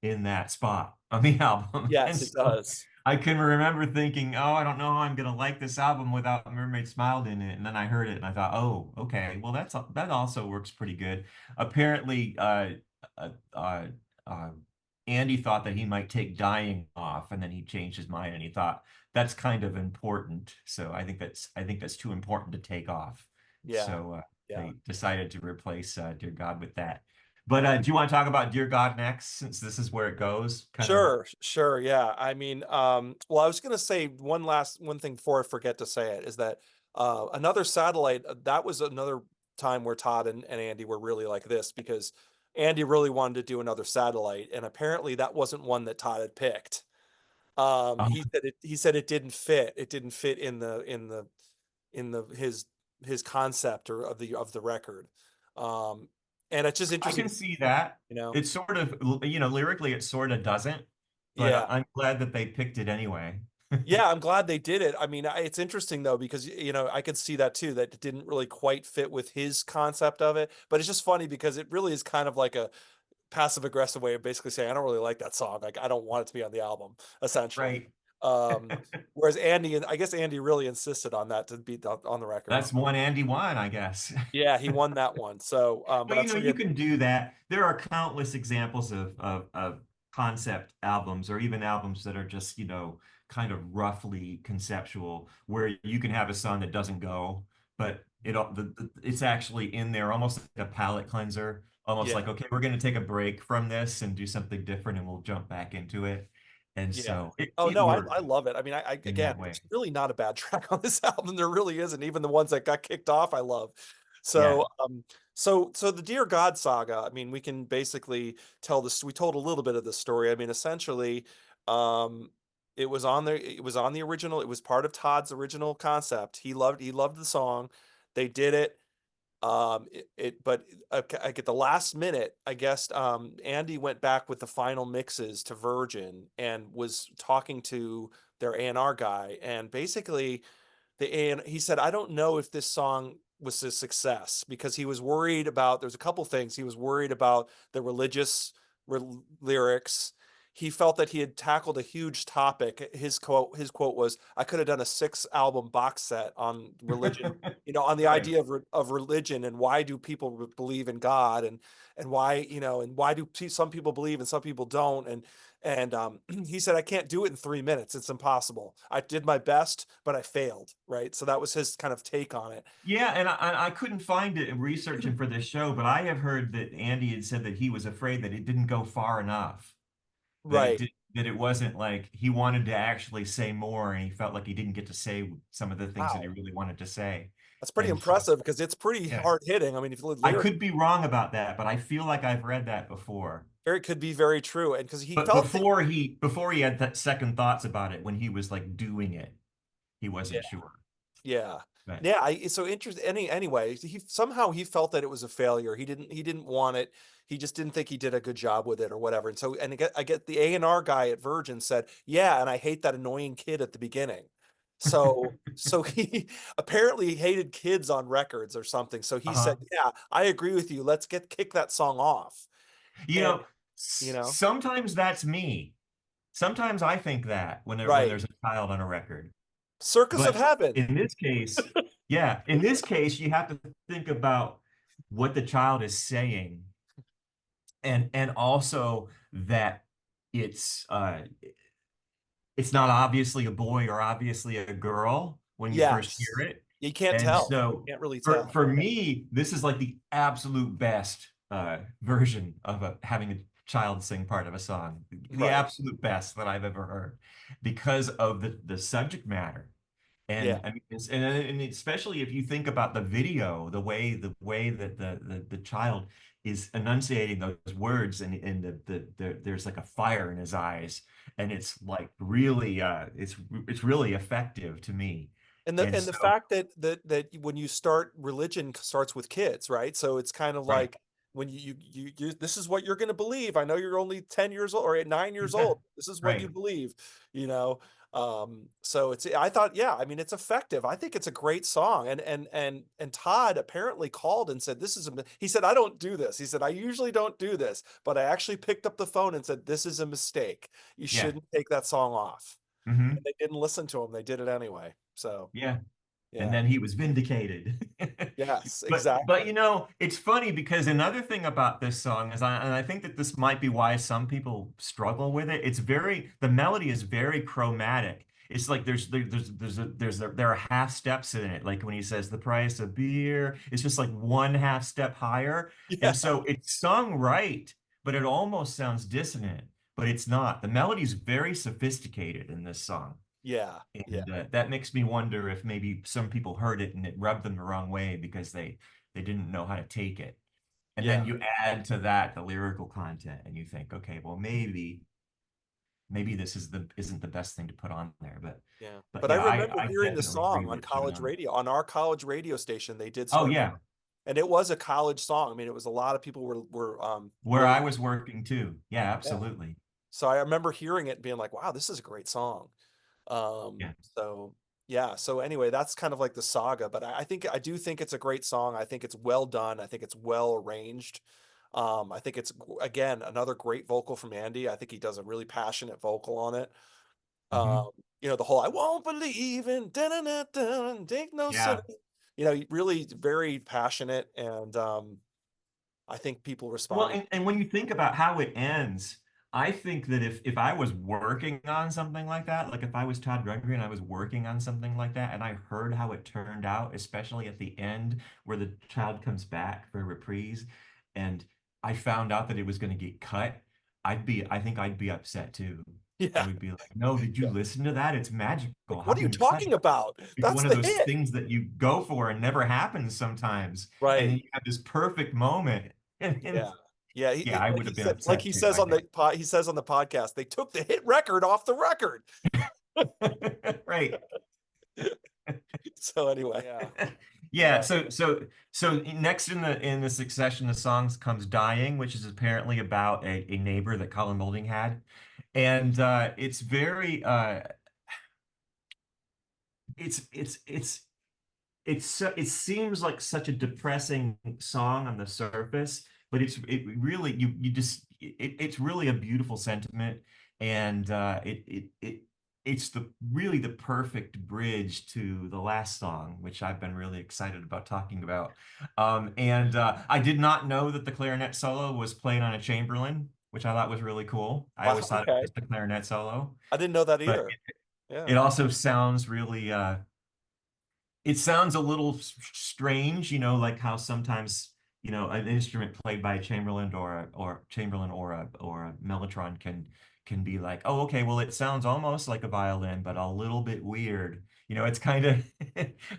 in that spot on the album. And Yes, it so does. I can remember thinking, oh, I don't know how I'm gonna like this album without Mermaid Smiled in it. And then I heard it and I thought, oh, okay, well that also works pretty good. Apparently, uh, uh, uh, Andy thought that he might take Dying off, and then he changed his mind and he thought that's kind of important. So I think that's too important to take off. Yeah. So Yeah. they decided to replace Dear God with that. But do you want to talk about Dear God next, since this is where it goes? Kind of. Sure, sure. Yeah. I mean, well, I was gonna say one thing before I forget to say it is that another satellite, that was another time where Todd and Andy were really like this because Andy really wanted to do another satellite, and apparently that wasn't one that Todd had picked. Oh, He said it didn't fit. It didn't fit in the his concept or of the record. Um, and it's just I interesting, can see that. you know. It's sort of, you know, lyrically it sort of doesn't, but Yeah. I'm glad that they picked it anyway. Yeah, I'm glad they did it. I mean, it's interesting though because you know I could see that too that it didn't really quite fit with his concept of it. But it's just funny because it really is kind of like a passive aggressive way of basically saying I don't really like that song. Like I don't want it to be on the album, essentially. Right. Um, whereas Andy, and I guess Andy really insisted on that to be on the record. That's one Andy one, I guess. Yeah, he won that one. So, but Well, I'm you know, sure you you. can do that. There are countless examples of concept albums or even albums that are just, you know, kind of roughly conceptual, where you can have a song that doesn't go, but it's actually in there almost like a palate cleanser, almost Yeah, like, okay, we're going to take a break from this and do something different and we'll jump back into it. And yeah. so Oh it no, works I love it. I mean, I in again, that way. there's really not a bad track on this album. There really isn't. Even the ones that got kicked off, I love. Yeah. So, so the Dear God saga. I mean, we can basically tell this. We told a little bit of the story. I mean, essentially, um, it was on there. It was on the original. It was part of Todd's original concept. He loved the song. They did it. But like at the last minute, I guess Andy went back with the final mixes to Virgin and was talking to their A&R guy, and basically he said, I don't know if this song was a success because he was worried about. There's a couple things he was worried about the religious lyrics. He felt that he had tackled a huge topic. His quote was, "I could have done a 6 album box set on religion, you know, on the Right. idea of religion and why do people believe in God and why, you know, and why do some people believe and some people don't." And he said, I can't do it in 3 minutes. It's impossible. I did my best, but I failed. Right. So that was his kind of take on it. Yeah, and I couldn't find it in researching for this show, but I have heard that Andy had said that he was afraid that it didn't go far enough, Right. that it wasn't like he wanted to actually say more, and he felt like he didn't get to say some of the things that he Wow. really wanted to say. That's pretty And so, impressive because it's pretty yeah, hard hitting. I mean, if you look I lyric, could be wrong about that, but I feel like I've read that before. it could be very true. And because he But felt that, before he had that second thoughts about it, when he was like doing it, he yeah, wasn't sure. yeah. But Yeah, it's so interesting. Anyway, he somehow he felt that it was a failure. He didn't want it. He just didn't think he did a good job with it or whatever. And so, and I get the A&R guy at Virgin said, "Yeah, and I hate that annoying kid at the beginning." So he apparently hated kids on records or something. So he said, uh-huh. "Yeah, I agree with you. Let's kick that song off." You And know, you know, sometimes that's me. Sometimes I think that when right. there's a child on a record. Circus of But Heaven. in this case, yeah, in this case, you have to think about what the child is saying, and also that it's uh it's not obviously a boy or obviously a girl when you first Yes. hear it. You can't And tell. so Can't really tell. for me, this is like the absolute best version of having child sing part of a song. The Right. absolute best that I've ever heard because of the subject matter. Yeah. And I mean, and especially if you think about the video, the way that the child is enunciating those words, and there's like a fire in his eyes, and it's like really it's really effective to me. And And the so, fact that when you start, religion starts with kids, right? So it's kind of right, like, when you this is what you're going to believe. I know you're only 10 years old or 9 years old. This is what you right. believe, you know. So it's, I thought, yeah, I mean, it's effective. I think it's a great song. And Todd apparently called and said, this is he said, I don't do this. He said, I usually don't do this, but I actually picked up the phone and said, this is a mistake. You Yeah. shouldn't take that song off. And Hmm. they didn't listen to him. They did it anyway. So Yeah. And yeah. then he was vindicated. Yes, But exactly. you know, it's funny because another thing about this song is, and I think that this might be why some people struggle with it. The melody is very chromatic. It's like there are half steps in it. Like when he says the price of beer, it's just like one half step higher. And Yeah. so it's sung right, but it almost sounds dissonant, but it's not. The melody is very sophisticated in this song. Yeah. Yeah. And that makes me wonder if maybe some people heard it and it rubbed them the wrong way because they didn't know how to take it. And then Yeah. you add to that the lyrical content, and you think, okay, well maybe this isn't the best thing to put on there, Yeah. but But I yeah, remember I hearing the definitely agree song on with putting college on. radio, on our college radio station. They did Oh start, yeah, and it was a college song. I mean, it was, a lot of people were where really, I was working too. Yeah, yeah. absolutely. So I remember hearing it and being like, wow, this is a great song. Yeah. So yeah. So anyway, that's kind of like the saga, but I think, I do think it's a great song. I think it's well done. I think it's well arranged. I think it's, again, another great vocal from Andy. I think he does a really passionate vocal on it. Hmm. Um, the whole "I won't believe in take no sinner." Yeah. Really very passionate, and I think people Well, responded. and when you think about how it ends, I think that if I was working on something like that, like if I was Todd Rundgren and I was working on something like that, and I heard how it turned out, especially at the end where the child comes back for a reprise, and I found out that it was going to get cut, I think I'd be upset too. I Yeah, would be like, no, did you yeah. listen to that? It's Like, magical. How what are you can you cut talking it? about? It's That's one of the those hit. things that you go for and never happens sometimes. And then Right. you have this perfect moment. And Yeah. Yeah. yeah, I Like would he have been said, like upset he too, says I on think. he says on the podcast, they took the hit record off the record. Right. So anyway, yeah. Yeah, Uh, so next in the succession of songs comes Dying, which is apparently about a neighbor that Colin Moulding had. And it's very it's it seems like such a depressing song on the surface, but it really it's really a beautiful sentiment, and it's the really the perfect bridge to the last song, which I've been really excited about talking about. And I did not know that the clarinet solo was played on a Chamberlain, which I thought was really cool. I wow. always thought it was Okay. just a clarinet solo, I didn't know that but either. Yeah. it also sounds really it sounds a little strange, like how sometimes, an instrument played by a Chamberlain or a mellotron can be like, oh, okay, well, it sounds almost like a violin, but a little bit weird. It's kind of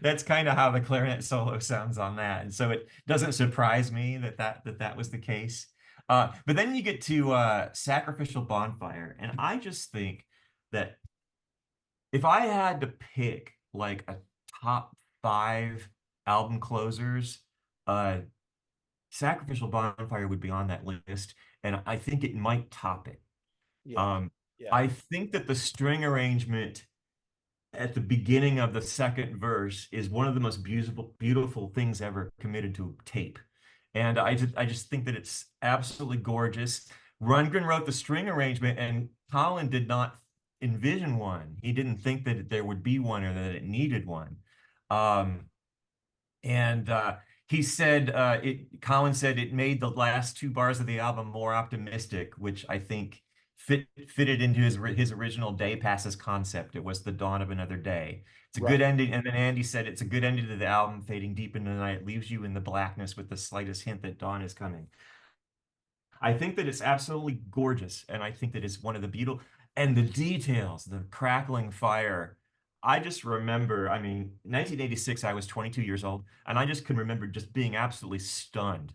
that's kind of how the clarinet solo sounds on that, and so it doesn't surprise me that was the case. But then you get to Sacrificial Bonfire, and I just think that if I had to pick like a top five album closers, uh, Sacrificial Bonfire would be on that list, and I think it might top it. Yeah. Um, Yeah. I think that the string arrangement at the beginning of the second verse is one of the most beautiful things ever committed to tape. And I just think that it's absolutely gorgeous. Rundgren wrote the string arrangement, and Colin did not envision one. He didn't think that there would be one or that it needed one. Um, and he said Colin said it made the last two bars of the album more optimistic, which I think fitted into his original Day Passes concept. It was the dawn of another day. It's a good Right. ending. And then Andy said it's a good ending to the album, fading deep into the night, leaves you in the blackness with the slightest hint that dawn is coming. I think that it's absolutely gorgeous, and I think that it's one of the beautiful and the details, the crackling fire. I just remember, I mean, 1986, I was 22 years old, and I just can remember just being absolutely stunned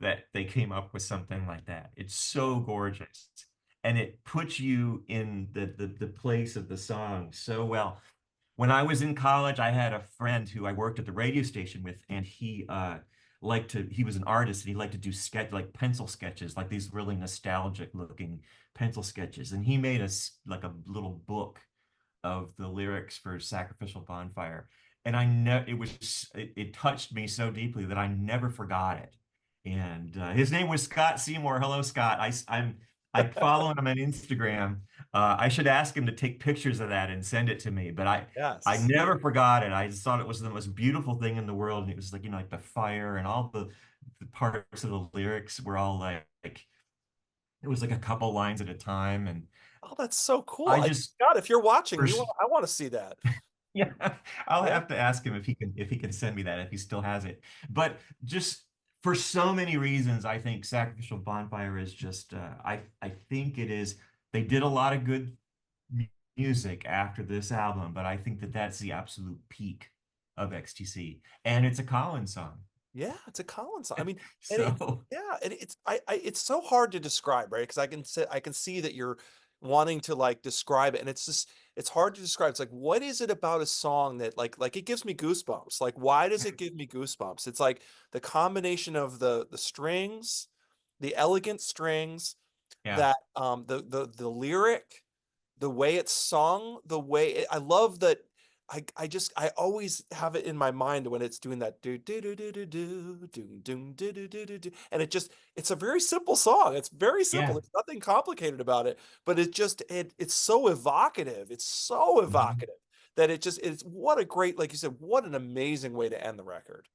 that they came up with something like that. It's so gorgeous, and it puts you in the place of the song so well. When I was in college, I had a friend who I worked at the radio station with, and he was an artist and he liked to do like pencil sketches, like these really nostalgic looking pencil sketches. And he made us like a little book of the lyrics for Sacrificial Bonfire. And I know it touched me so deeply that I never forgot it. And his name was Scott Seymour. Hello, Scott. I follow him on Instagram. I should ask him to take pictures of that and send it to me, but I Yes. never forgot it. I just thought it was the most beautiful thing in the world. And it was like, like the fire and all the parts of the lyrics were all like it was like a couple lines at a time. And Oh, that's so cool. I just God, if you're watching, for I want to see that. yeah, I'll Yeah. have to ask him if he can send me that if he still has it. But just for so many reasons, I think Sacrificial Bonfire is just I think it is they did a lot of good music after this album, but I think that that's the absolute peak of XTC. And it's a Collins song. Yeah, it's a Collins song. I mean, and it, So yeah, and it's so hard to describe, right? Because I can see that you're wanting to like describe it, and it's just it's hard to describe. It's like, what is it about a song that like it gives me goosebumps? Like, why does it give me goosebumps? It's like the combination of the strings, the elegant strings, yeah, that the lyric, the way it's sung, I love that. I always have it in my mind when it's doing that do do do do do do do do do do do do do, and it's a very simple song. It's very simple. yeah. There's nothing complicated about it, but it's so evocative. It's so Mhm. evocative that it's what a great, like you said, what an amazing way to end the record.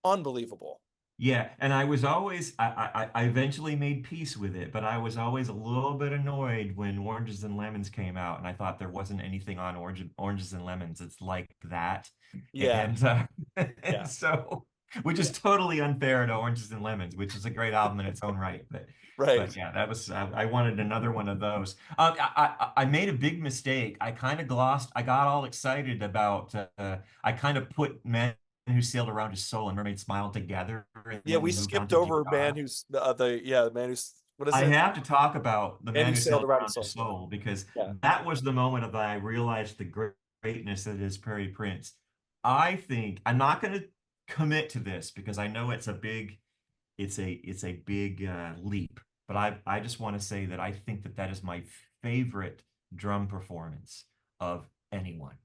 Unbelievable. Yeah, and I was always I eventually made peace with it, but I was always a little bit annoyed when Oranges and Lemons came out, and I thought there wasn't anything on Oranges and Lemons. It's like that, Yeah, and and yeah, so which yeah. is totally unfair to Oranges and Lemons, which is a great album in its own right. But Right. yeah, that was I wanted another one of those. I made a big mistake. I kind of glossed. I got all excited about. I kind of put Men Who Sailed Around His Soul and Mermaid Smile together, and Yeah, then we moved on skipped to over Jukara. man who's the man who's what is I it? have to talk about The Man Man who Who sailed Sailed around Around his His soul. Yeah, Soul, because yeah, that was the moment that I realized the greatness that is Prairie Prince. I think I'm not going to commit to this because I know it's a big leap, but I just want to say that I think that that is my favorite drum performance of anyone.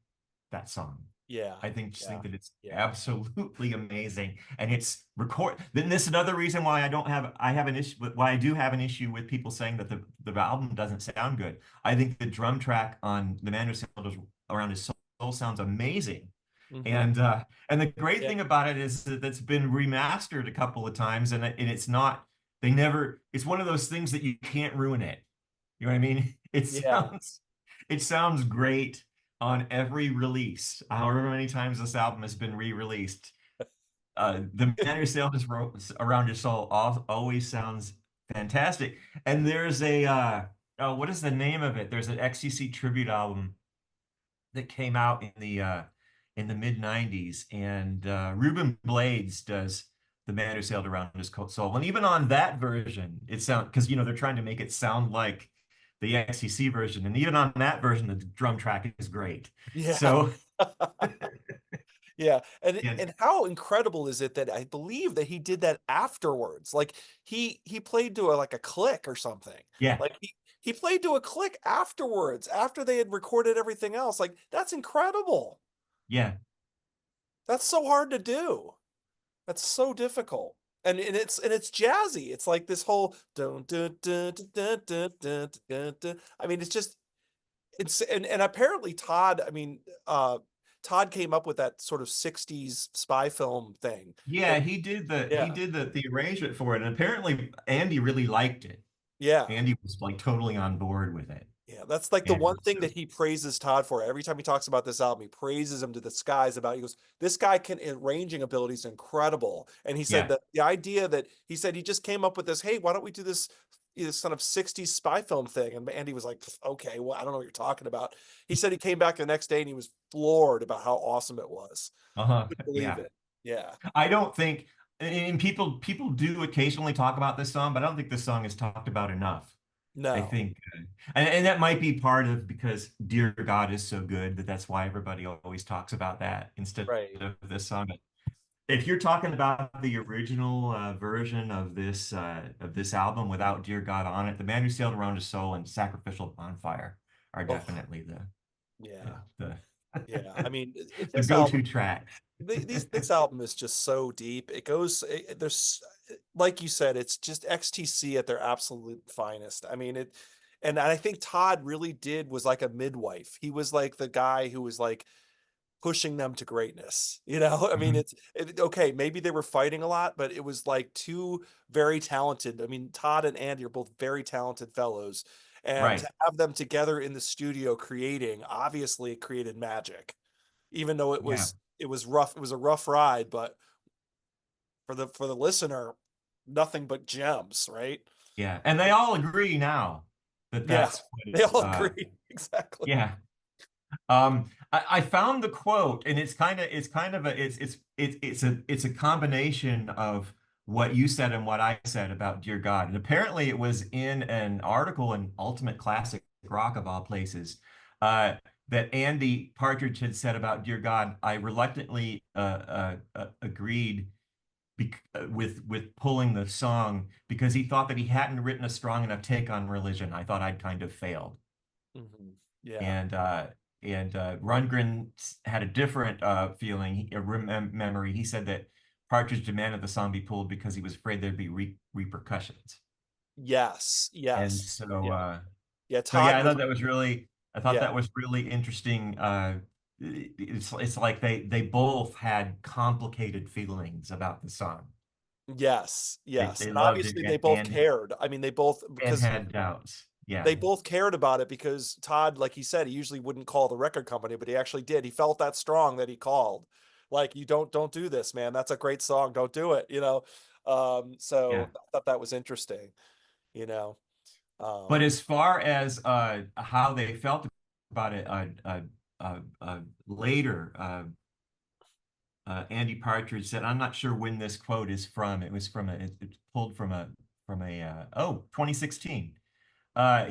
That song. yeah, I think yeah, that it's yeah. absolutely amazing, and it's record. Then this is another reason why I have an issue why I do have an issue with people saying that the album doesn't sound good. I think the drum track on The Man Who Sailed Around His Soul sounds amazing, Hmm. and the great Yeah, thing about it is that it's been remastered a couple of times, and it's not they never. It's one of those things that you can't ruin it. You know what I mean? yeah, It sounds great on every release. However many times this album has been re-released, the Man Who Sailed Around Your Soul always sounds fantastic. And there's oh, what is the name of it? There's an XTC tribute album that came out in the mid '90s, and Ruben Blades does The Man Who Sailed Around His Soul, and even on that version, it sounds because they're trying to make it sound like the XTC version, and even on that version, the drum track is great. yeah, So yeah. yeah, And how incredible is it that I believe that he did that afterwards? Like he played to like a click or something. yeah, Like he played to a click afterwards, after they had recorded everything else. Like that's incredible. yeah, That's so hard to do. That's so difficult. And it's jazzy. It's like this whole dun, dun, dun, dun, dun, dun, dun, dun. I mean, it's just it's and apparently Todd, I mean, Todd came up with that sort of 60s spy film thing. yeah. And He yeah, did the arrangement for it, and apparently Andy really liked it. yeah. Andy was like totally on board with it. Yeah, that's like the And one thing that he praises Todd for. Every time he talks about this album, he praises him to the skies about. He goes, "This guy can arranging ability is incredible." And he said yeah, that the idea that he said he just came up with this. Hey, why don't we do this kind of '60s spy film thing? And Andy was like, "Okay, well, I don't know what you're talking about." He said he came back the next day and he was floored about how awesome it was. uh-huh, Couldn't believe yeah. it. Yeah. I don't think, and people do occasionally talk about this song, but I don't think this song is talked about enough. I No. think, and that might be part of because Dear God is so good that that's why everybody always talks about that instead Right. of this song. But if you're talking about the original version of this album without Dear God on it, The Man Who Sailed Around His Soul and Sacrificial Bonfire are Oh, definitely yeah. the Yeah. I mean, the this go-to album. track. This album is just so deep. It goes there's like you said, it's just XTC at their absolute finest. I mean it, and I think Todd really did was like a midwife. He was like the guy who was like pushing them to greatness. You know, I mean Mhm. okay, maybe they were fighting a lot, but it was like two very talented. I mean, Todd and Andy are both very talented fellows. And Right. to have them together in the studio creating, obviously it created magic, even though Yeah. it was rough. It was a rough ride, but for the listener, nothing but gems, right? Yeah. And they all agree now that Yeah, that's what they it's all agree. Exactly. yeah. I found the quote, and it's kind of a it's a combination of what you said and what I said about Dear God. And apparently it was in an article in Ultimate Classic Rock of all places, that Andy Partridge had said about Dear God. I reluctantly agreed with pulling the song because he thought that he hadn't written a strong enough take on religion. I thought I'd kind of failed. Yeah. And Rundgren had a different feeling, memory. He said that Partridge demanded the song be pulled because he was afraid there'd be repercussions. Yes. And Yes. so, Yeah. Yeah. so yeah, Todd was. I thought Yeah. that was really interesting. It's like they both had complicated feelings about the song. Yes. Yes. They And loved it obviously they both and cared. I mean, they both and because had doubts. Yeah, they both cared about it because Todd, like he said, he usually wouldn't call the record company, but he actually did. He felt that strong that he called. Like, you don't do this, man. That's a great song. Don't do it, you know. yeah. So I thought that was interesting, you know. But Um, as far as how they felt about it later, Andy Partridge said, "I'm not sure when this quote is from. It was from it's pulled from a 2016."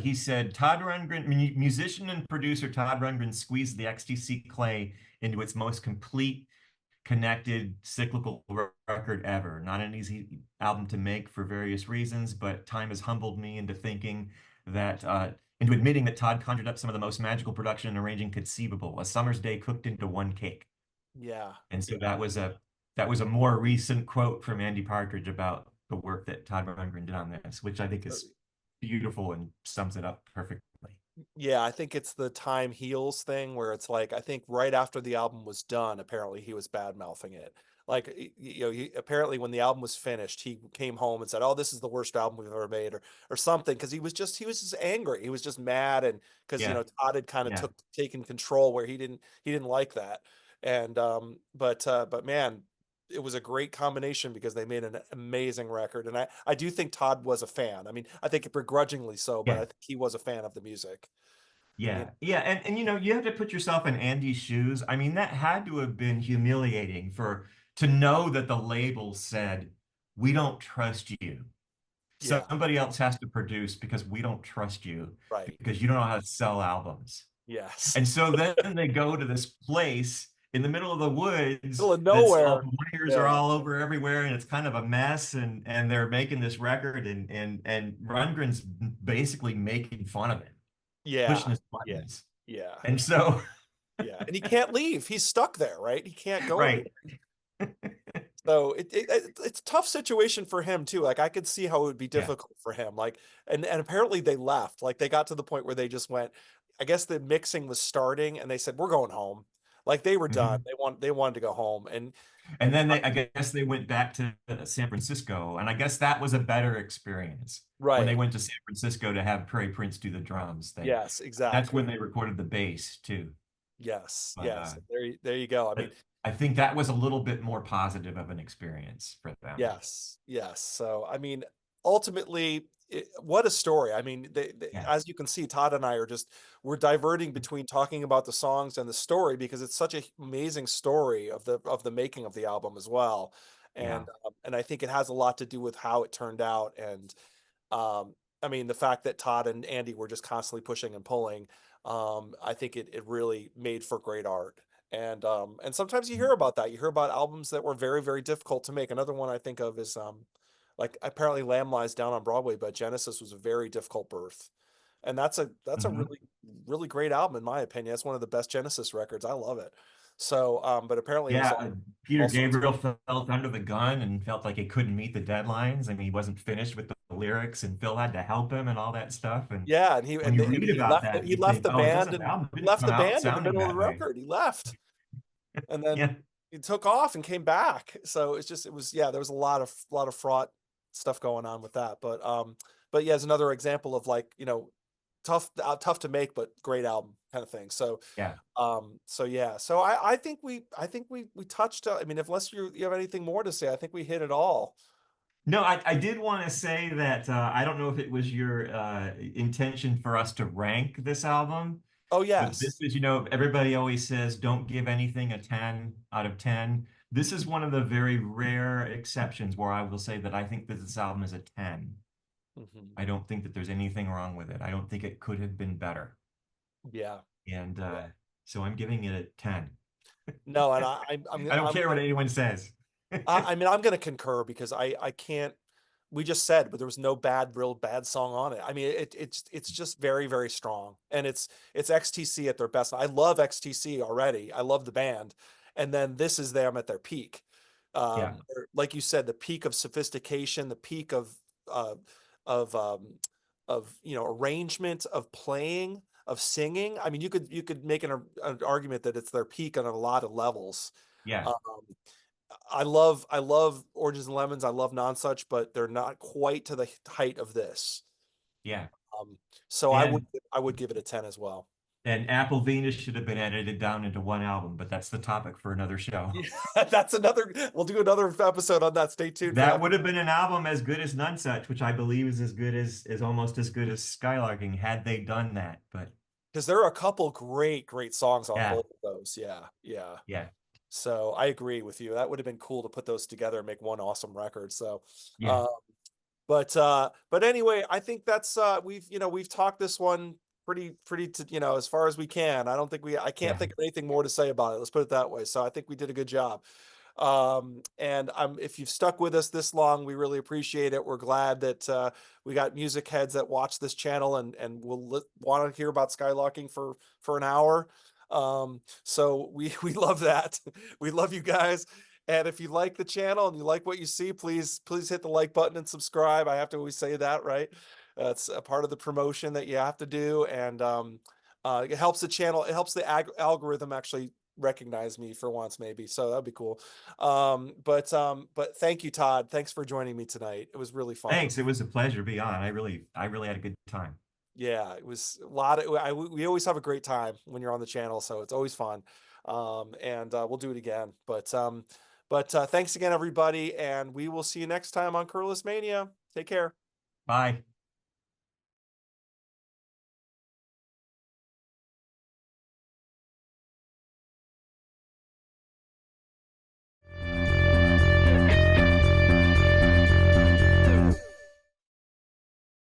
He said, "Todd Rundgren, musician and producer Todd Rundgren squeezed the XTC clay into its most complete, connected, cyclical record ever. Not an easy album to make for various reasons, but time has humbled me into thinking that, into admitting that Todd conjured up some of the most magical production and arranging conceivable. A summer's day cooked into one cake." yeah, And so yeah. that was a more recent quote from Andy Partridge about the work that Todd Rundgren did on this, which I think So, is beautiful and sums it up perfectly. yeah, I think it's the time heals thing where it's like I think right after the album was done, apparently he was bad mouthing it. Like you know, apparently when the album was finished, he came home and said, "Oh, this is the worst album we've ever made," or something, because he was just angry. He was just mad, and because you Yeah, know Todd had kind of yeah, taken control where he didn't like that. And but man, it was a great combination because they made an amazing record, and I do think Todd was a fan. I mean, I think begrudgingly so, but I yeah. think he was a fan of the music. You Yeah, know? yeah, and you know, you have to put yourself in Andy's shoes. I mean, that had to have been humiliating for to know that the label said, "We don't trust you. Yeah, Somebody else has to produce because we don't trust you right. because you don't know how to sell albums." Yes. And so then they go to this place in the middle of the woods Middle of that's all nowhere. wires are Yeah. all over everywhere and it's kind of a mess and they're making this record and Rundgren's basically making fun of it, Yeah. pushing his Yeah. buttons. Yeah. And so, Yeah. And he can't leave. He's stuck there, right? He can't go anywhere. right. So it's a tough situation for him too. Like I could see how it would be Yeah. difficult for him. Like and apparently they left. Like they got to the point where they just went, I guess the mixing was starting and they said, "We're going home." Like they were done. Mhm. They wanted to go home. And And then I guess they went back to San Francisco, and I guess that was a better experience when they right. went to San Francisco to have Prairie Prince do the drums. Yes, That's exactly. when they recorded the bass too. Yes, But yes. There you go. I mean, I think that was a little bit more positive of an experience for them. yes, yes. So, I mean, ultimately, what a story. I mean, Yeah, as you can see, Todd and I are just we're diverting between talking about the songs and the story because it's such a amazing story of the making of the album as well. yeah. And I think it has a lot to do with how it turned out. And I mean, the fact that Todd and Andy were just constantly pushing and pulling, I think it really made for great art. And sometimes you hear about that. You hear about albums that were very, very difficult to make. Another one I think of is like apparently Lamb Lies Down on Broadway, but Genesis was a very difficult birth. And that's a Mhm. really, really great album in my opinion. That's one of the best Genesis records. I love it. So, but apparently it was Yeah, Peter all sorts. Gabriel felt under the gun and felt like he couldn't meet the deadlines. I mean, he wasn't finished with the lyrics, and Phil had to help him and all that stuff. And Yeah, when you and read about that, he you left think, the oh, it band doesn't, the and album he didn't left come the out band in the sounding middle of the that way. record. He left and then Yeah. he took off and came back. So it's just it was yeah, there was a lot of fraught stuff going on with that. But yeah, it's another example of like, tough to make but great album kind of thing. So Yeah. so yeah. So I think we touched I mean, unless you have anything more to say, I think we hit it all. No, I did want to say that I don't know if it was your intention for us to rank this album, Oh but this yes. is, everybody always says don't give anything a 10 out of 10. This is one of the very rare exceptions where I will say that I think that this album is a 10. Hmm. I don't think that there's anything wrong with it. I don't think it could have been better. Yeah. And Yeah. so I'm giving it a 10. No, and I don't I'm care what anyone says. I mean, I'm going to concur because I can't. We just said, but there was no real bad song on it. I mean, it's just very, very strong, and it's XTC at their best. I love XTC already. I love the band, and then this is them at their peak. Yeah, Like you said, the peak of sophistication, the peak uh, of um, of arrangement, of playing, of singing. I mean, you could make an argument that it's their peak on a lot of levels. yeah, Um, I love Oranges and Lemons. I love Non-Such, but they're not quite to the height of this. yeah. Um, so And I would give it a 10 as well. and Apple Venus should have been edited down into one album, but that's the topic for another show. Yeah, that's another. We'll do another episode on that. Stay tuned for That that would have been an album as good as None Such, which I believe is as good as is almost as good as Skylarking had they done that. But because there are a couple great songs on yeah, both of those. Yeah, yeah. yeah, So I agree with you. That would have been cool to put those together and make one awesome record. So, yeah, uh, but anyway, I think that's we've talked this one pretty to, as far as we can. I don't think I can't yeah. think of anything more to say about it. Let's put it that way. So I think we did a good job. And if you've stuck with us this long, we really appreciate it. We're glad that we got music heads that watch this channel and will want to hear about Skylarking for an hour. So we love that. We love you guys. And if you like the channel and you like what you see, please hit the like button and subscribe. I have to always say that, right? That's a part of the promotion that you have to do, and it helps the channel. It helps the algorithm actually recognize me for once, maybe. So that'd be cool. But thank you, Todd. Thanks for joining me tonight. It was really fun. Thanks. It was a pleasure to be on. I really had a good time. Yeah, it was a lot of. We always have a great time when you're on the channel, so it's always fun. And we'll do it again. But thanks again, everybody, and we will see you next time on Curless Mania. Take care. Bye.